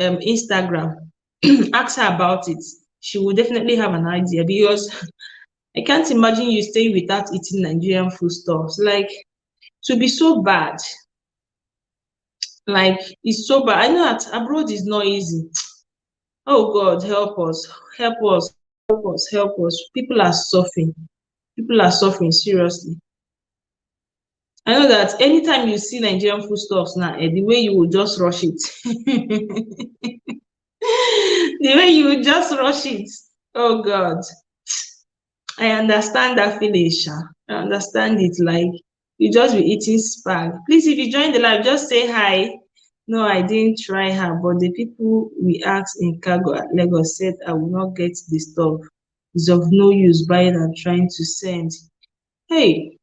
Instagram. Ask her about it. She will definitely have an idea because I can't imagine you staying without eating Nigerian foodstuffs. Like, to be so bad. Like, it's so bad. I know that abroad is not easy. Oh God, help us, help us, help us, help us. People are suffering. People are suffering seriously. I know that anytime you see Nigerian foodstuffs now, the way you will just rush it. The way you will just rush it. Oh God. I understand that feeling, Sha. I understand it. Like, you just be eating spag. Please, if you join the live, just say hi. No, I didn't try her, but the people we asked in cargo at Lagos said I will not get the stuff. It's of no use buying and trying to send. Hey,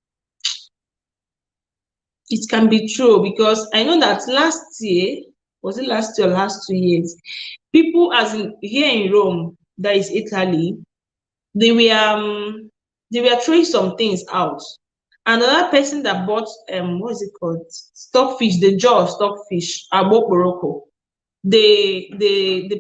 it can be true because I know that last year, was it last year or last 2 years, people as in here in Rome, that is Italy, they were um they were throwing some things out. Another person that bought what is it called? Stockfish, the jaw of stockfish, abo poroko. They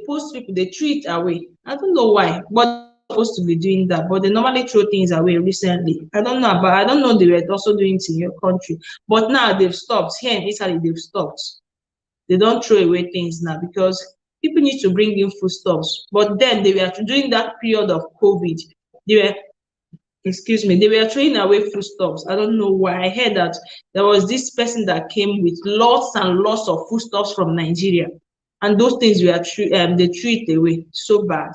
post people, they threw it away. I don't know why, but they're supposed to be doing that. But they normally throw things away recently. I don't know they were also doing it in your country. But now they've stopped. Here in Italy, they've stopped. They don't throw away things now because people need to bring in foodstuffs. But then they were during that period of COVID, they were excuse me, they were throwing away foodstuffs. I don't know why. I heard that there was this person that came with lots and lots of foodstuffs from Nigeria, and those things were they threw it away. So bad,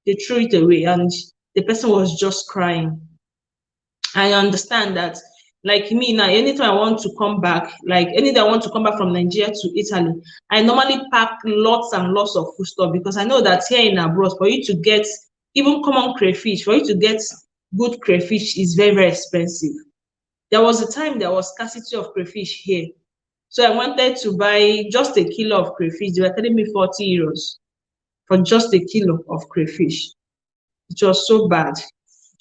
they threw it away, and the person was just crying. I understand that. Like me now, anytime I want to come back, like anytime I want to come back from Nigeria to Italy, I normally pack lots and lots of foodstuff because I know that here in abroad, for you to get even common crayfish, for you to get good crayfish is very, very expensive. There was a time there was scarcity of crayfish here. So I wanted to buy just a kilo of crayfish. They were telling me 40 euros for just a kilo of crayfish. It was so bad.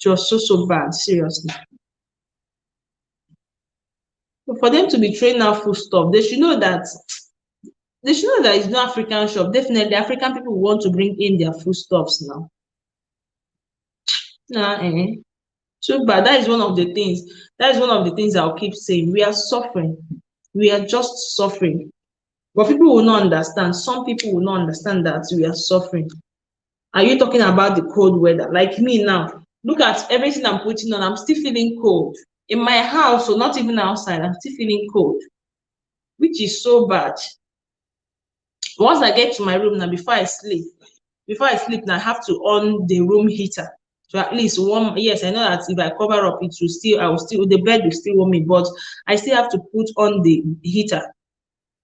It was so bad, seriously. So for them to be throwing out food stuff, they should know that it's no African shop. Definitely African people want to bring in their foodstuffs now. Nah, too bad. That is one of the things. That is one of the things I'll keep saying. We are suffering. We are just suffering. But people will not understand. Some people will not understand that we are suffering. Are you talking about the cold weather? Like me now. Look at everything I'm putting on. I'm still feeling cold. In my house, or not even outside, I'm still feeling cold, which is so bad. Once I get to my room now, before I sleep now, I have to on the room heater. So at least warm. Yes, I know that if I cover up, the bed will still warm me, but I still have to put on the heater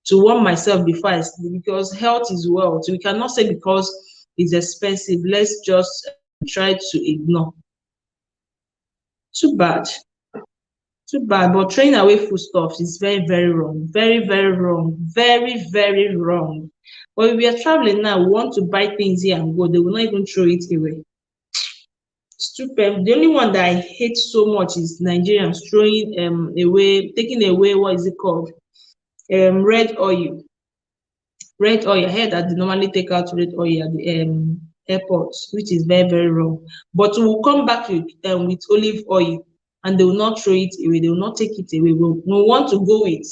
to warm myself before I sleep because health is wealth. We cannot say because it's expensive, let's just try to ignore. Too bad. Too bad, but throwing away foodstuffs is very, very wrong. Very, very wrong. Very, very wrong. But if we are traveling now, we want to buy things here and go, they will not even throw it away. Stupid. The only one that I hate so much is Nigerians throwing away, taking away, what is it called? Red oil. Red oil. I heard that they normally take out red oil at the airports, which is very, very wrong. But we'll come back with olive oil, and they will not throw it away. They will not take it away. We want to go with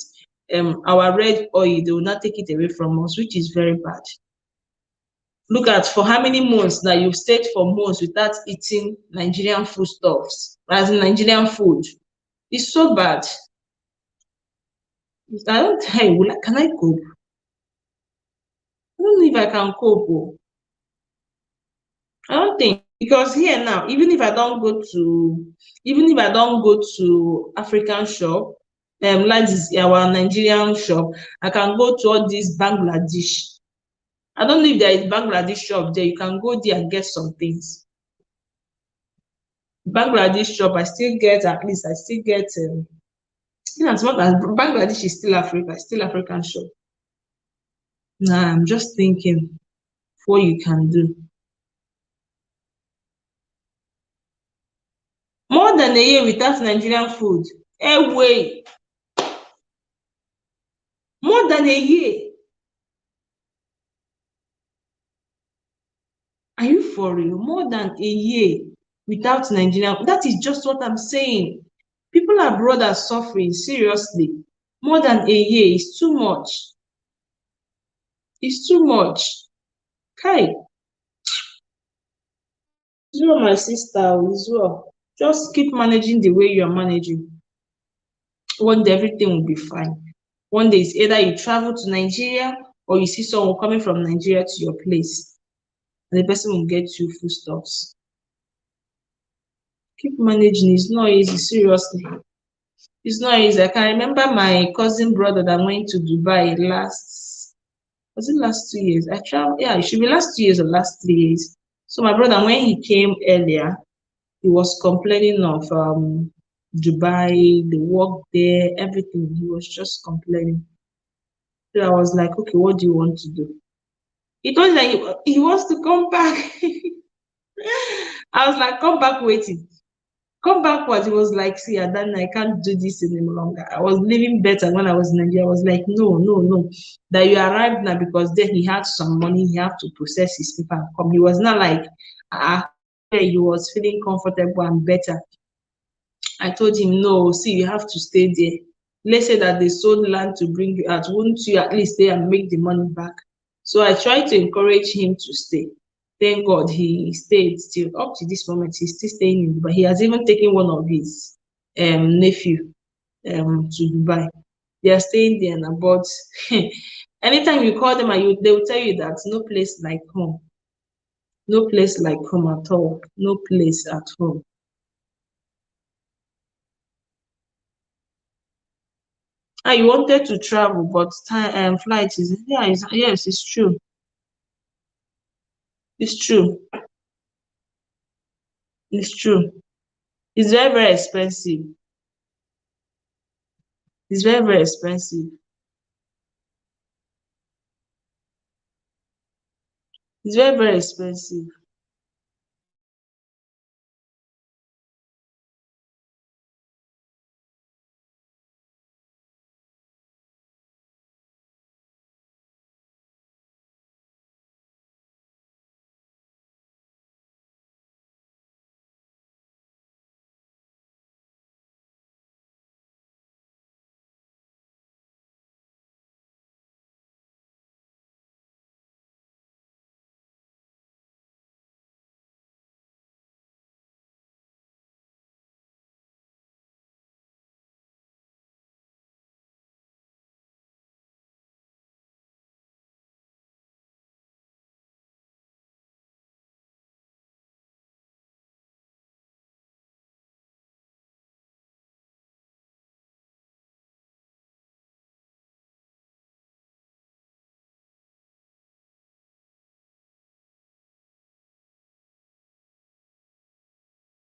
our red oil. They will not take it away from us, which is very bad. Look at for how many months that you've stayed for months without eating Nigerian foodstuffs, as in Nigerian food. It's so bad. I don't tell you, can I cope? I don't know if I can cope. Oh. I don't think, because here now, even if I don't go to African shop, like this our Nigerian shop, I can go to all these Bangladesh. I don't know if there is Bangladesh shop there. You can go there and get some things. Bangladesh shop, I still get in as much as Bangladesh is still Africa, still African shop. Nah, I'm just thinking what you can do. More than a year without Nigerian food. Way. More than a year. Are you for real? More than a year without Nigerian. That is just what I'm saying. People abroad are suffering, seriously. More than a year is too much. It's too much. Kai, Zero, my sister, Zero. Just keep managing the way you're managing. One day everything will be fine. One day it's either you travel to Nigeria or you see someone coming from Nigeria to your place, and the person will get you foodstuffs. Keep managing. It's not easy, seriously. It's not easy. I can remember my cousin brother that went to Dubai was it last 2 years? I traveled, yeah, it should be last 2 years or last 3 years. So my brother, when he came earlier, he was complaining of Dubai, the work there, everything. He was just complaining. So I was like, okay, what do you want to do? He told me that he wants to come back. I was like, come back waiting. Come backwards. He was like, see, Adana, I can't do this any longer. I was living better when I was in Nigeria. I was like, no, no, no. That you arrived now because then he had some money, he had to process his paper and come. He was not like, he was feeling comfortable and better. I told him, no, see, you have to stay there. Let's say that they sold land to bring you out. Wouldn't you at least stay and make the money back? So I tried to encourage him to stay. Thank God he stayed still. Up to this moment, he's still staying in Dubai. He has even taken one of his nephew to Dubai. They are staying there now, but anytime you call them and they will tell you that no place like home. No place like home at all. No place at home. You wanted to travel, but time flight is yes, it's true. It's true. It's true. It's very, very expensive. It's very, very expensive. It's very, very expensive.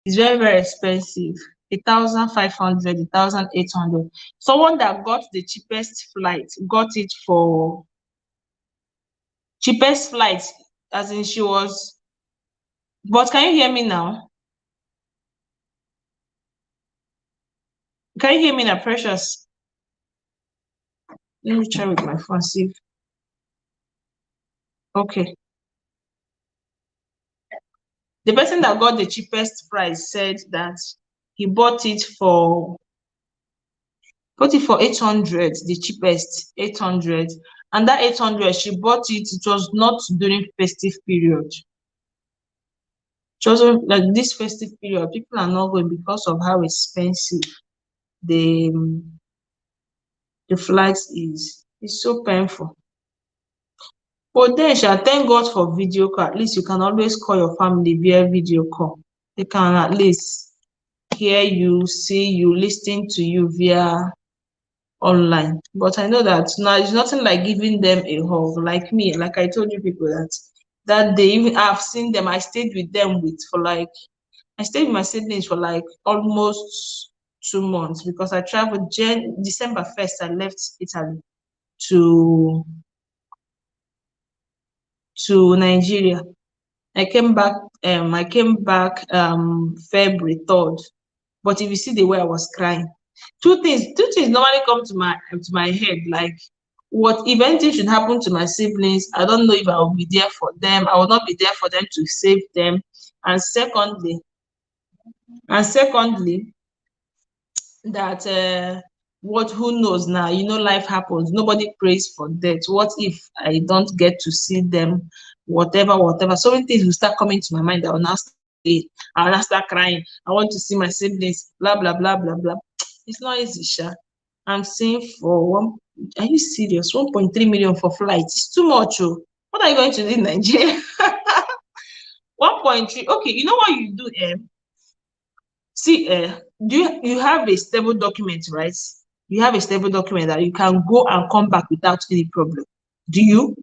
It's very, very expensive. 1,500, 1,800. Someone that got the cheapest flight got it for cheapest flight, as in she was. But can you hear me now? Can you hear me now, Precious? Let me try with my phone, see. Okay. The person that got the cheapest price said that he bought it for 800, the cheapest 800, and that 800 she bought it. It was not during festive period. It wasn't like this festive period. People are not going because of how expensive the the flight is. It's so painful. But then, thank God for video call. At least you can always call your family via video call. They can at least hear you, see you, listen to you via online. But I know that now it's nothing like giving them a hug. Like me, like I told you people that day, even I've seen them. I stayed with them I stayed with my siblings for like almost 2 months because I traveled December 1st. I left Italy to Nigeria. I came back February 3rd. But if you see the way I was crying, two things normally come to my head, like what if anything should happen to my siblings, I don't know if I will be there for them. I will not be there for them to save them. And secondly, that what who knows now, life happens, nobody prays for death. What if I don't get to see them, whatever, so many things will start coming to my mind. I will now start crying. I want to see my siblings, blah blah blah blah blah. It's not easy, Sha. I'm saying for one. Are you serious? 1.3 million for flights? It's too much. Oh, what are you going to do in Nigeria? 1.3. Okay, you know what you do, see, you have a stable document, right? You have a stable document that you can go and come back without any problem. Do you?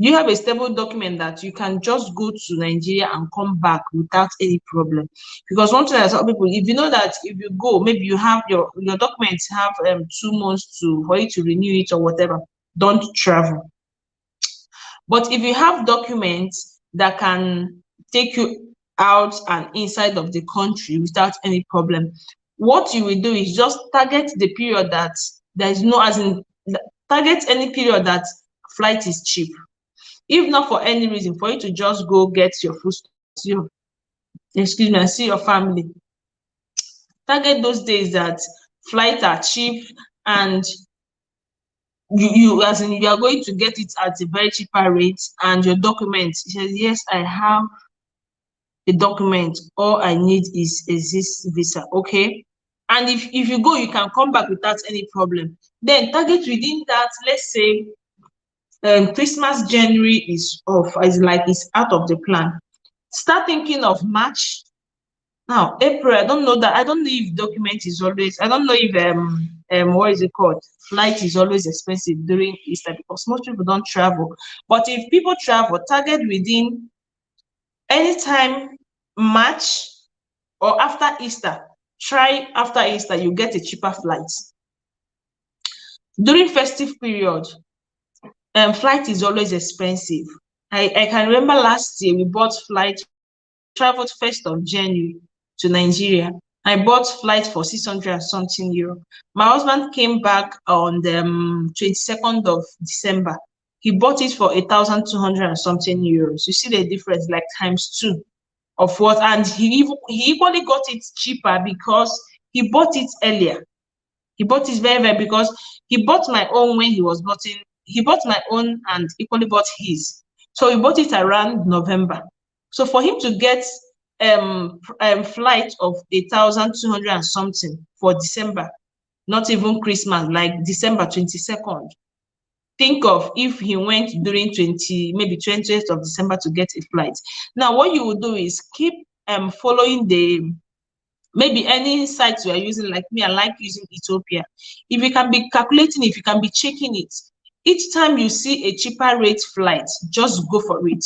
You have a stable document that you can just go to Nigeria and come back without any problem. Because one thing I tell people, if you know that if you go, maybe you have your documents have 2 months for you to renew it or whatever, don't travel. But if you have documents that can take you out and inside of the country without any problem, what you will do is just target the period that there is no, as in, target any period that flight is cheap. If not for any reason, for you to just go get your food, and see your family. Target those days that flights are cheap, and you as in you are going to get it at a very cheaper rate, and your documents, he says, yes, I have the document, all I need is this visa. Okay, and if you go, you can come back without any problem. Then target within that, let's say Christmas January is off, it's out of the plan. Start thinking of March. Now April, I don't know if document is always, I don't know if what is it called, flight is always expensive during Easter, because most people don't travel. But if people travel, target within anytime March or after Easter. Try after Easter, you get a cheaper flight. During festive period, flight is always expensive. I can remember last year we bought flight, traveled 1st of January to Nigeria. I bought flight for 600 and something euro. My husband came back on the 22nd of December. He bought it for 1,200 and something euros. You see the difference, like times 2 of what, and he equally got it cheaper because he bought it earlier. He bought it very, very, because he bought my own when he bought my own and equally bought his. So he bought it around November. So for him to get flight of 1,200 and something for December, not even Christmas, like December 22nd. Think of if he went during maybe 20th of December to get a flight. Now, what you will do is keep following maybe any sites you are using. Like me, I like using Ethiopia. If you can be calculating, if you can be checking it, each time you see a cheaper rate flight, just go for it.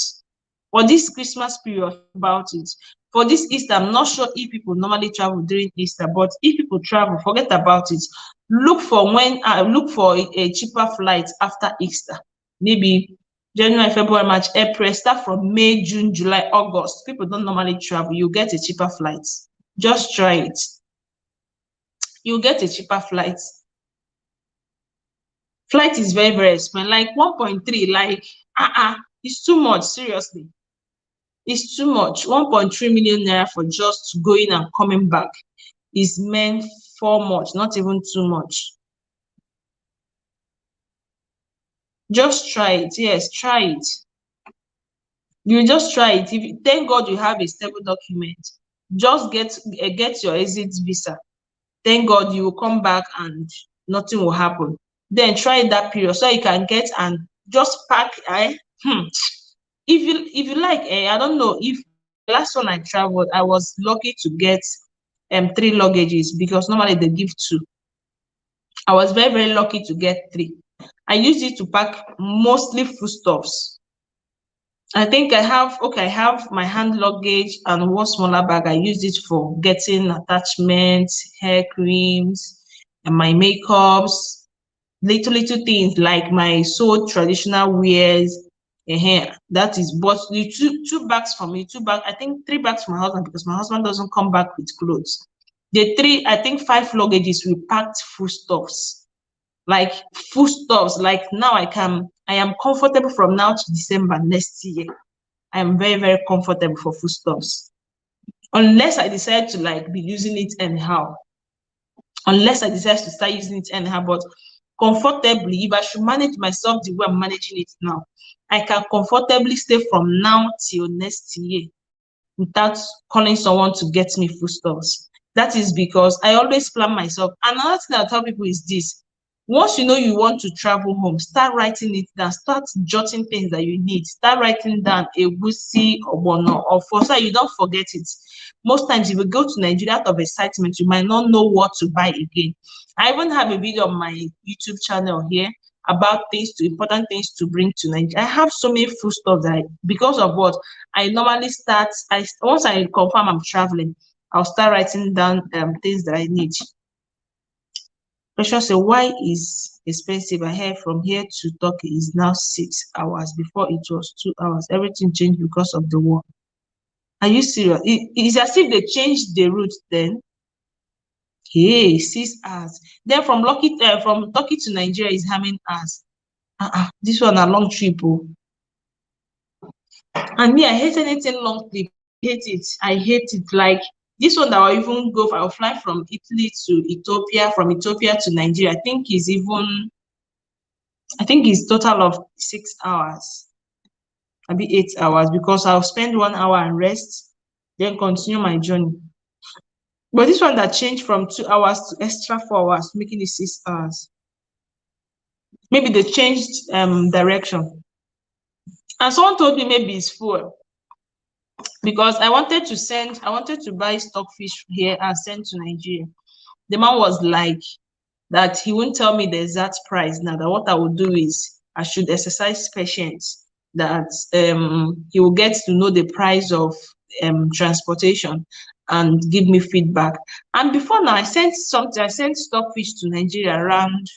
For this Christmas period, about it. For this Easter, I'm not sure if people normally travel during Easter, but if people travel, forget about it. Look for look for a cheaper flight after Easter. Maybe January, February, March, April. Start from May, June, July, August. People don't normally travel. You get a cheaper flight. Just try it. You get a cheaper flight. Flight is very, very expensive. Like 1.3, like it's too much, seriously. It's too much. 1.3 million naira for just going and coming back is meant for much, not even too much. Just try it. Yes, try it. You just try it. If thank God you have a stable document. Just get your exit visa. Thank God you will come back and nothing will happen. Then try that period so you can get and just pack. If you like, I don't know if last one I traveled, I was lucky to get 3 luggages because normally they give 2. I was very, very lucky to get 3. I used it to pack mostly foodstuffs. I think I have my hand luggage and one smaller bag. I used it for getting attachments, hair creams, and my makeups, little things like my so traditional wears. That is, but the two bags for me, 2 bags, I think 3 bags for my husband because my husband doesn't come back with clothes. The 3, I think 5 luggages we packed foodstuffs, like foodstuffs. Like now I am comfortable from now to December next year. I am very, very comfortable for foodstuffs. Unless I decide to like be using it anyhow. Unless I decide to start using it anyhow, but comfortably, if I should manage myself the way I'm managing it now, I can comfortably stay from now till next year without calling someone to get me foodstuffs. That is because I always plan myself. Another thing I tell people is this: once you know you want to travel home, start writing it down, start jotting things that you need, start writing down a wusi or bono or for so you don't forget it. Most times, if you go to Nigeria out of excitement, you might not know what to buy again. I even have a video on my YouTube channel here about important things to bring to Nigeria. I have so many foodstuffs that because of what I normally start. Once I confirm I'm traveling, I'll start writing down things that I need. Question say, why is expensive? I heard from here to Turkey is now 6 hours. Before it was 2 hours. Everything changed because of the war. Are you serious? It's as if they changed the route then. Hey, 6 hours. Then from Turkey to Nigeria is how many hours? This one a long trip. Oh. And me, I hate anything long trip. Hate it. I hate it. Like this one that I'll even go for, I'll fly from Italy to Ethiopia, from Ethiopia to Nigeria. I think it's total of 6 hours. Maybe 8 hours because I'll spend 1 hour and rest, then continue my journey. But this one that changed from 2 hours to extra 4 hours, making it 6 hours. Maybe they changed direction. And someone told me maybe it's fuel. Because I wanted to buy stockfish here and send to Nigeria. The man was like that he won't tell me the exact price now, that what I would do is I should exercise patience, that he will get to know the price of transportation and give me feedback. And before now, I sent stockfish to Nigeria around,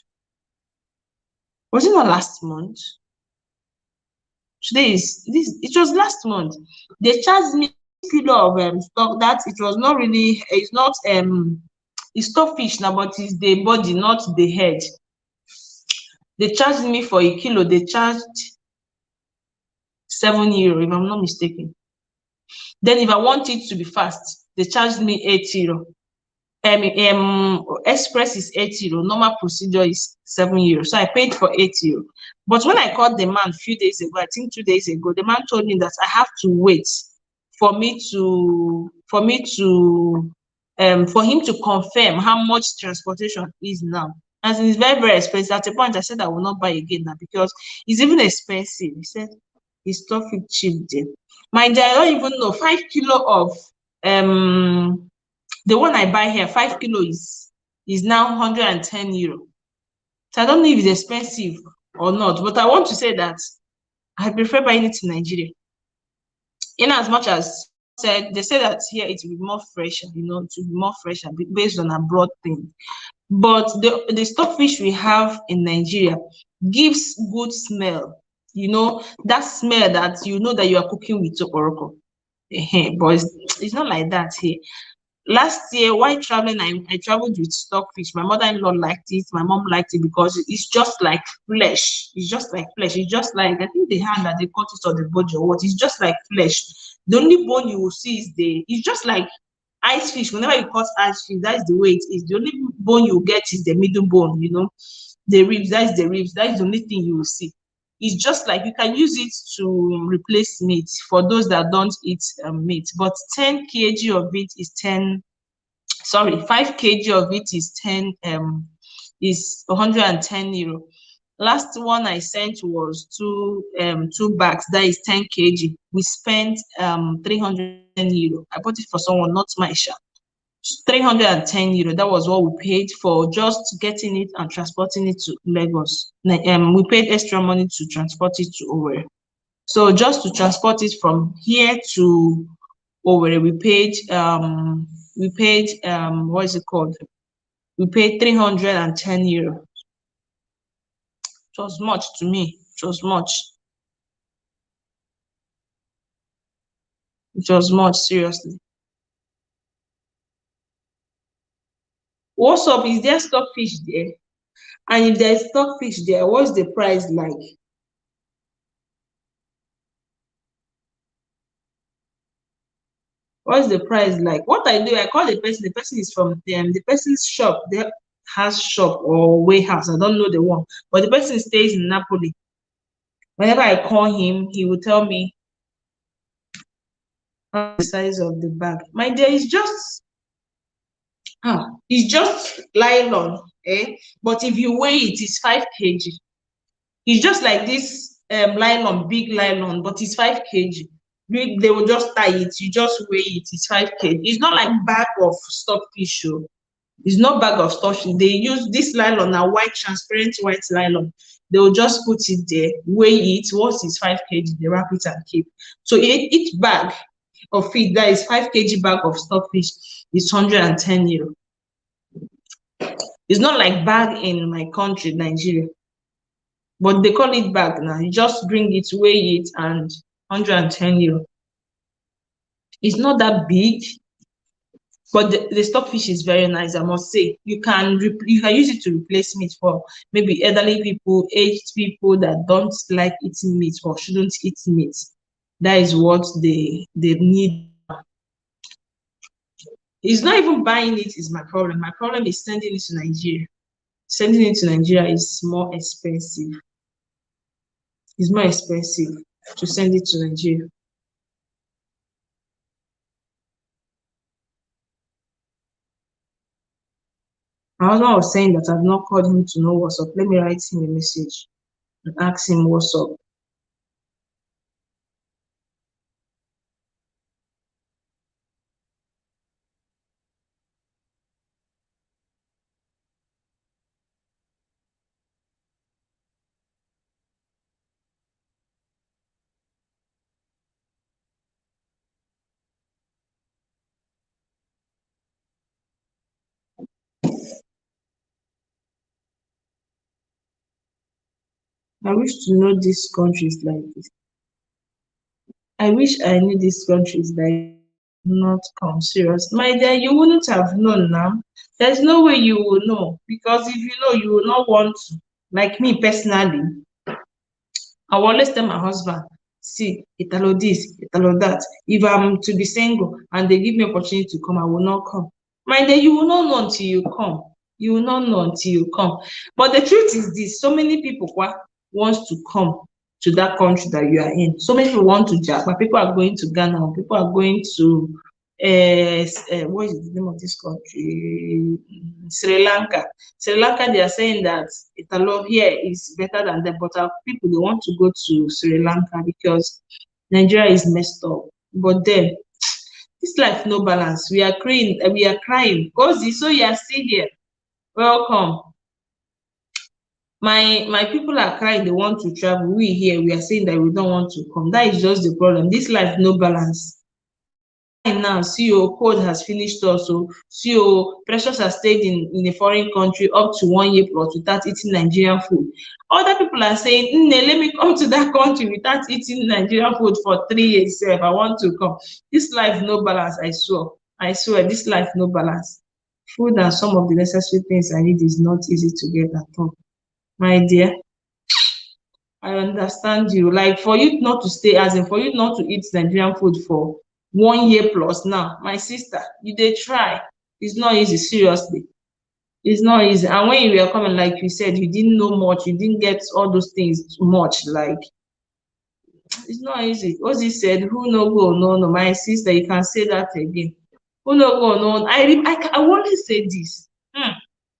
was it not last month? It was last month. They charged me kilo of stock that it was not really, it's not it's stockfish now, but it's the body, not the head. They charged me for a kilo, they charged €7, if I'm not mistaken. Then if I want it to be fast, they charged me €8. Express is €8, normal procedure is €7. So I paid for €8. But when I called the man a few days ago, I think 2 days ago, the man told me that I have to wait for him to confirm how much transportation is now. As it's very, very expensive. At a point, I said I will not buy again now because it's even expensive. He said it's tough cheap there. My dear, I don't even know 5 kilo of the one I buy here, 5 kilo is now €110. So I don't know if it's expensive or not, but I want to say that I prefer buying it in Nigeria. In as much as said they said that here it will be more fresher, to be more fresher based on abroad thing. But the stockfish we have in Nigeria gives good smell. That smell that that you are cooking with okporoko. But it's not like that here. Last year, while traveling, I traveled with stockfish. My mother-in-law liked it. My mom liked it because it's just like flesh. It's just like flesh. It's just like, I think the hand that they cut it or the body or what. It's just like flesh. The only bone you will see is it's just like ice fish. Whenever you cut ice fish, that is the way it is. The only bone you get is the middle bone. The ribs. That is the ribs. That is the only thing you will see. It's just like you can use it to replace meat for those that don't eat meat. But 10 kg of it is 5 kg of it is 110 euro. Last one I sent was two bags, that is 10 kg. We spent 310 euro. I bought it for someone, not my shop. 310 euro. That was what we paid for just getting it and transporting it to Lagos. We paid extra money to transport it to Owerri. So just to transport it from here to Owerri, we paid what is it called? We paid 310 euro. It was much to me. It was much. It was much, seriously. What's up? Is there stockfish there? And if there's stockfish there, what's the price like? What's the price like? What I do, I call the person is from the person's shop. They has shop or warehouse. I don't know the one, but the person stays in Napoli. Whenever I call him, he will tell me the size of the bag. My dear, it's just nylon, eh? But if you weigh it, it's 5 kg. It's just like this nylon, big nylon, but it's 5 kg. They will just tie it. You just weigh it. It's 5 kg. It's not like bag of stockfish. It's not bag of stockfish. They use this nylon, a white, transparent white nylon. They will just put it there, weigh it. Once it's 5 kg, they wrap it and keep. So each bag of it, that is 5 kg bag of stockfish, is 110 euro. It's not like bag in my country, Nigeria. But they call it bag now. You just bring it, weigh it, and 110 euro. It's not that big, but the stockfish is very nice, I must say. You can use it to replace meat for maybe elderly people, aged people that don't like eating meat or shouldn't eat meat. That is what they need. It's not even buying it is my problem. My problem is sending it to Nigeria. Sending it to Nigeria is more expensive. It's more expensive to send it to Nigeria. My husband was saying that I've not called him to know what's up. Let me write him a message and ask him what's up. I wish to know these countries like this. I wish I knew these countries like not come serious. My dear, you wouldn't have known now. There's no way you will know because if you know, you will not want to. Like me personally, I will always tell my husband, see, Italo this, Italo that. If I'm to be single and they give me opportunity to come, I will not come. My dear, you will not know until you come. You will not know until you come. But the truth is this, so many people wants to come to that country that you are in. So many people want to Japan. People are going to Ghana. People are going to what is the name of this country? Sri Lanka. Sri Lanka, they are saying that Italo here is better than them, but our people they want to go to Sri Lanka because Nigeria is messed up. But then this life no balance. We are crying. We are crying. Cozy, so you are still here. Welcome. My people are crying. They want to travel. We here we are saying that we don't want to come. That is just the problem. This life no balance. now, see oh, cold has finished us. So see oh, Precious has stayed in a foreign country up to 1 year plus without eating Nigerian food. Other people are saying, Nne, let me come to that country without eating Nigerian food for 3 years. If I want to come. This life no balance, I swear. I swear, this life no balance. Food and some of the necessary things I need is not easy to get at all. My dear, I understand you. Like for you not to stay, as in for you not to eat Nigerian food for 1 year plus now, my sister, you dey try. It's not easy, seriously. It's not easy. And when you were coming, like you said, you didn't know much, you didn't get all those things much. Like it's not easy. Ozzy said, "Who no go, no, no." My sister, you can say that again. Who no go, no. I always say this.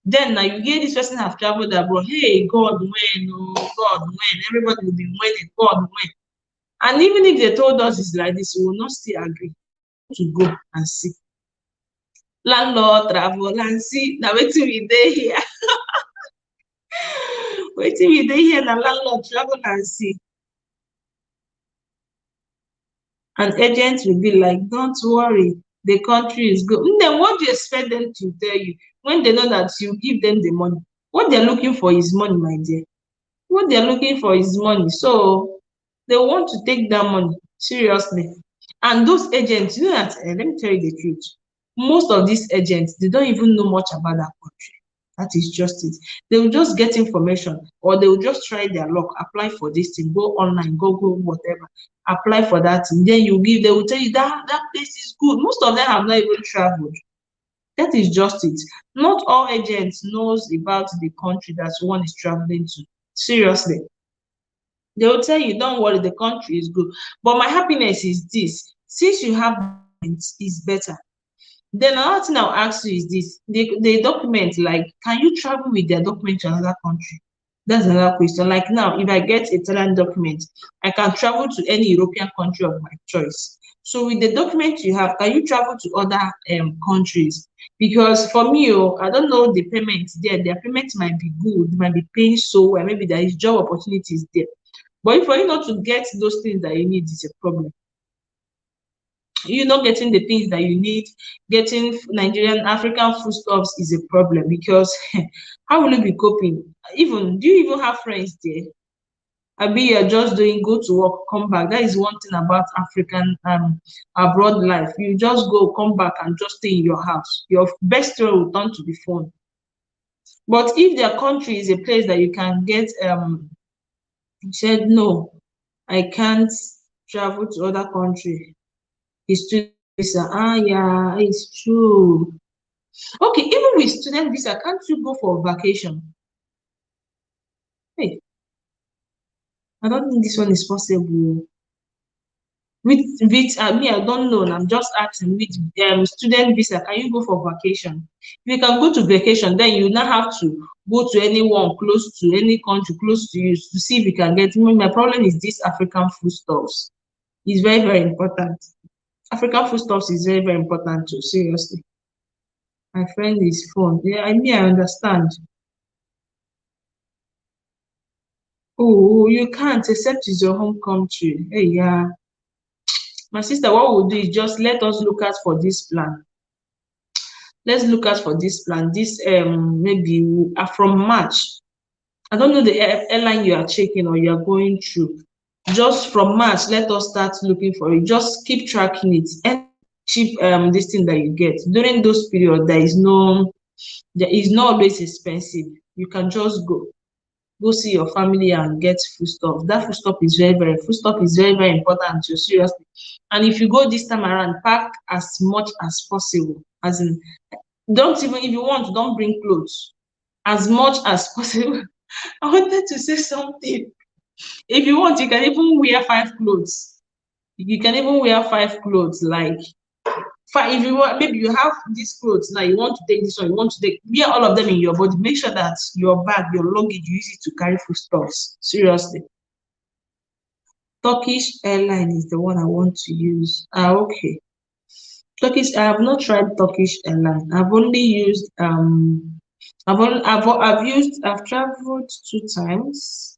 Then now you hear this person have traveled abroad. Hey, God, when, oh, God, when. Everybody will be winning, God, when. And even if they told us it's like this, we will not still agree to go and see. Landlord, travel and see. Now, wait till we day here. Wait till we day here. Now, landlord, travel and see. And agents will be like, don't worry, the country is good. Then what do you expect them to tell you when they know that you give them the money? What they're looking for is money, my dear. What they're looking for is money. So they want to take that money seriously. And those agents, you know that, let me tell you the truth. Most of these agents, they don't even know much about that country. That is just it. They will just get information or they will just try their luck, apply for this thing, go online, Google, whatever, apply for that thing. Then you give, they will tell you that place is good. Most of them have not even traveled. That is just it. Not all agents knows about the country that one is traveling to. Seriously. They will tell you, don't worry, the country is good. But my happiness is this. Since you have documents, it's better. Then another thing I'll ask you is this. The document, like, can you travel with their document to another country? That's another question. Like now, if I get a Italian document, I can travel to any European country of my choice. So with the document you have, can you travel to other countries? Because for me, oh, I don't know the payment there. Their payment might be good, might be paying so well. Maybe there is job opportunities there. But if for you not to get those things that you need is a problem. You not getting the things that you need, getting Nigerian African foodstuffs is a problem because how will you be coping? Even do you even have friends there? I be you're just doing go to work, come back. That is one thing about African abroad life. You just go, come back, and just stay in your house. Your best friend will turn to the phone. But if their country is a place that you can get said no, I can't travel to other country. It's student visa. Ah, yeah, it's true. Okay, even with student visa, can't you go for vacation? Hey, I don't think this one is possible. With me, I don't know. And I'm just asking. With student visa, can you go for vacation? If you can go to vacation, then you now have to go to anyone close to any country close to you to see if you can get. My problem is this African foodstuffs. It's very, very important. African foodstuffs is very, very important too. Seriously. My friend is phone. Yeah, I understand. Oh, you can't except it's your home country. Hey, yeah. My sister, what we'll do is just let us look out for this plan. Let's look out for this plan. This maybe from March. I don't know the airline you are checking or you are going through. Just from March, let us start looking for it. Just keep tracking it. And cheap this thing that you get during those periods, there is not always expensive. You can just go see your family and get foodstuff. That foodstuff is very important to you, seriously. And if you go this time around, pack as much as possible. As in, don't even if you want, don't bring clothes. As much as possible. I wanted to say something. If you want, you can even wear 5 clothes. You can even wear 5 clothes, like if you want, maybe you have these clothes now, you want to take this one, you want to take wear all of them in your body. Make sure that your bag, your luggage, you use it to carry foodstuffs. Seriously. Turkish airline is the one I want to use. Ah, okay. Turkish, I have not tried Turkish airline. I've only used I've traveled 2 times.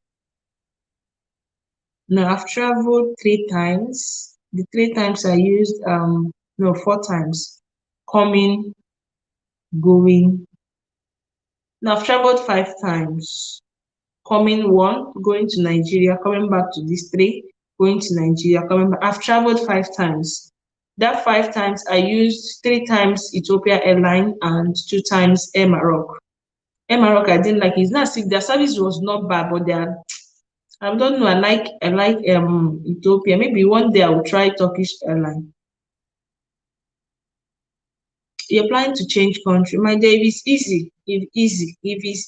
No, I've traveled 3 times. The 3 times I used No, 4 times. Coming, going. Now I've traveled 5 times. Coming one, going to Nigeria, coming back to this three, going to Nigeria, coming back. I've traveled 5 times. That 5 times I used 3 times Ethiopia Airline and 2 times Air Maroc. Air Maroc I didn't like it. It's not sick. Their service was not bad, but their I don't know. I like Ethiopia. Maybe one day I will try Turkish Airline. You're planning to change country. My dear, if it's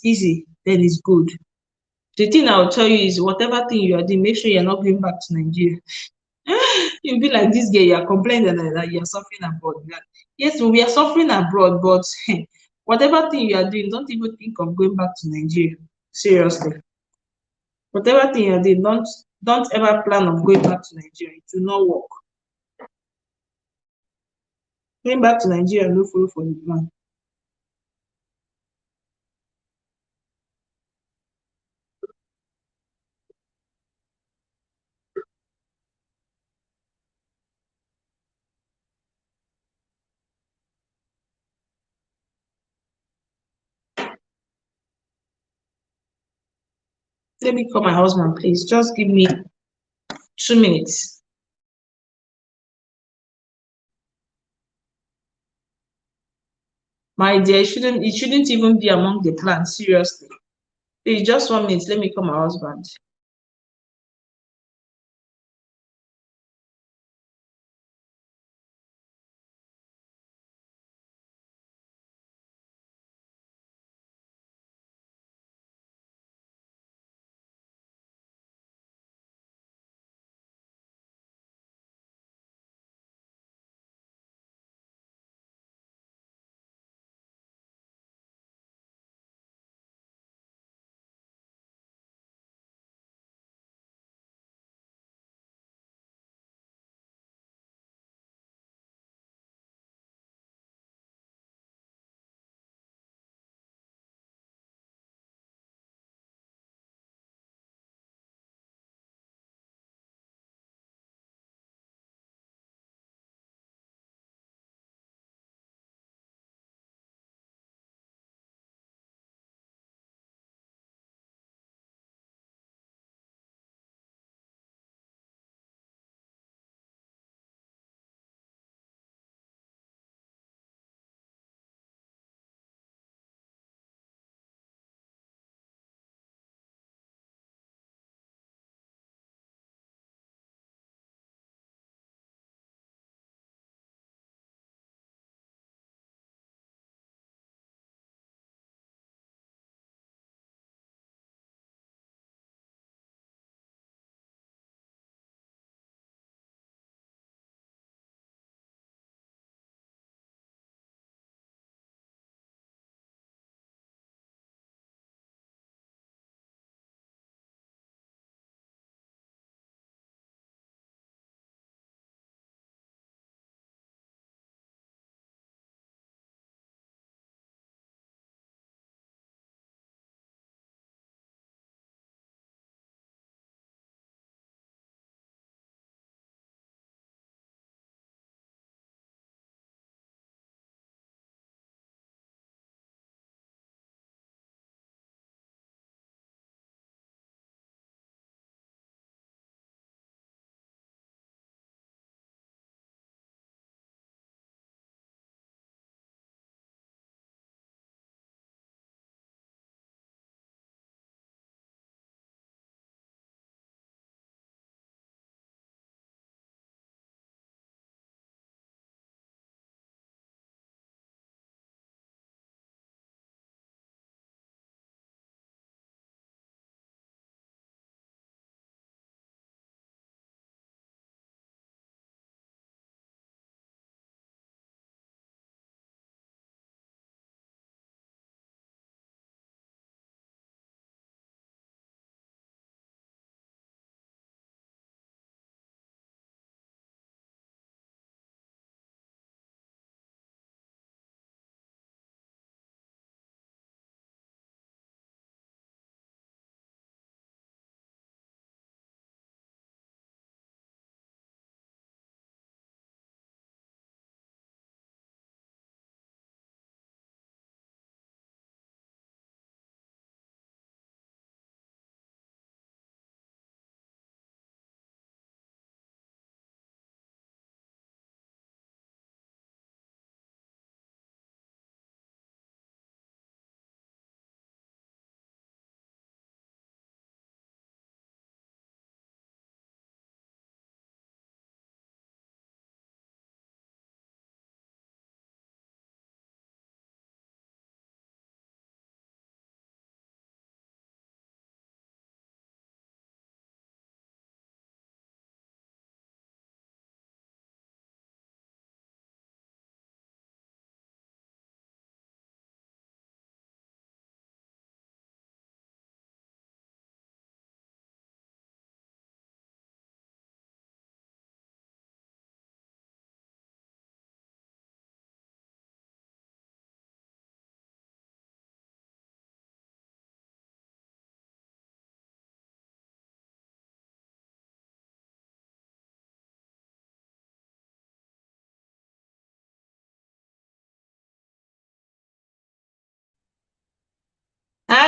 easy, then it's good. The thing I'll tell you is whatever thing you are doing, make sure you're not going back to Nigeria. You'll be like this girl, you're complaining that you're suffering abroad. Yes, we are suffering abroad, but whatever thing you are doing, don't even think of going back to Nigeria. Seriously. Whatever thing you're doing, don't ever plan on going back to Nigeria. It will not work. Going back to Nigeria, no follow for the plan. Let me call my husband, please. Just give me 2 minutes. My dear, it shouldn't even be among the plans, seriously. Please, just 1 minute. Let me call my husband.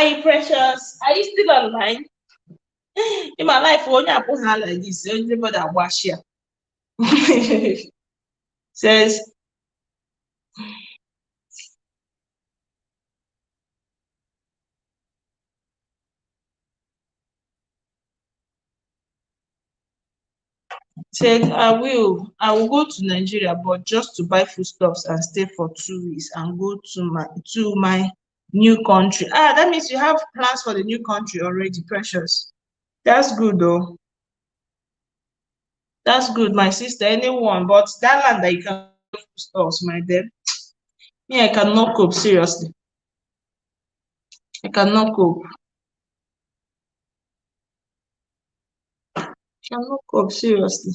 Hi, Precious. Are you still online? In my life, when I put her like this, everybody that wash here says, said, I will go to Nigeria, but just to buy foodstuffs and stay for 2 weeks and go to my new country. Ah, that means you have plans for the new country already, Precious. That's good though. That's good, my sister. Anyone, but that land that you can buy foodstuffs, my dear. Me, I cannot cope, seriously. I cannot cope. Cannot cope, seriously.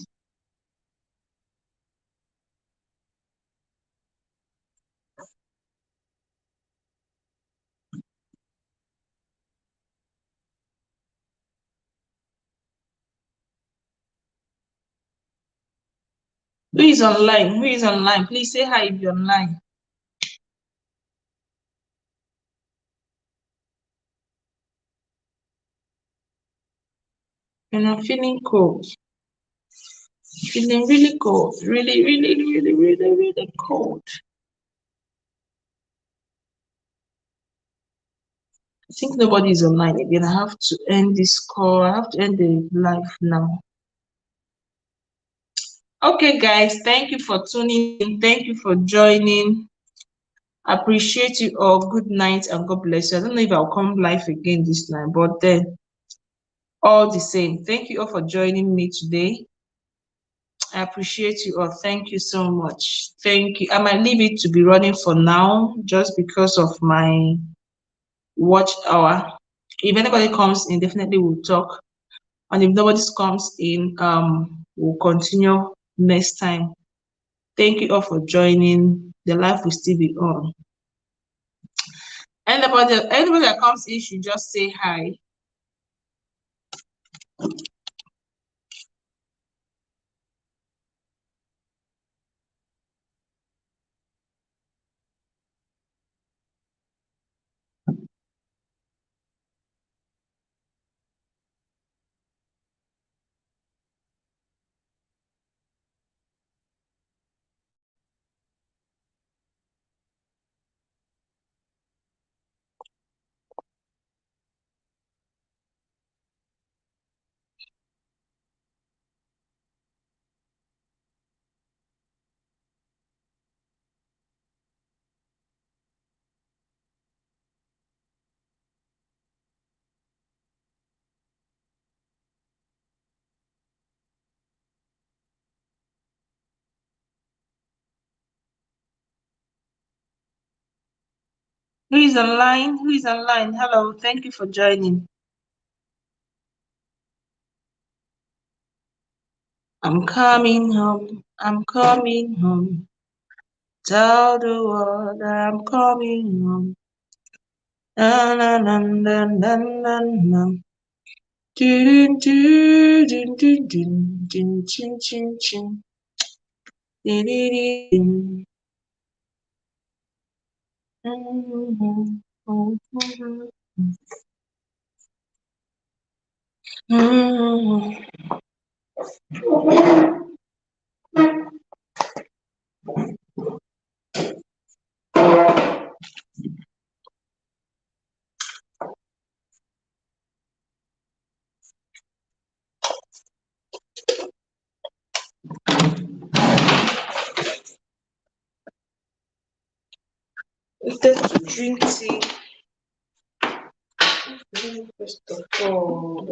Who is online? Who is online? Please say hi if you're online. And I'm feeling cold. Feeling really cold. Really, really, really, really, really cold. I think nobody is online again. I have to end this call. I have to end the live now. Okay, guys. Thank you for tuning in. Thank you for joining. Appreciate you all. Good night and God bless you. I don't know if I'll come live again this night, but then all the same, thank you all for joining me today. I appreciate you all. Thank you so much. Thank you. I might leave it to be running for now just because of my watch hour. If anybody comes in, definitely we'll talk. And if nobody comes in, we'll continue next time. Thank you all for joining. The live will still be on. Anybody that comes in should just say hi. Who is online? Who is online? Hello, thank you for joining. I'm coming home. I'm coming home. Tell the world I'm coming home. Na na na na na na na. Dun dun dun dun dun dun chin chin chin. Dun dun dun. Instead to drink tea, first of all.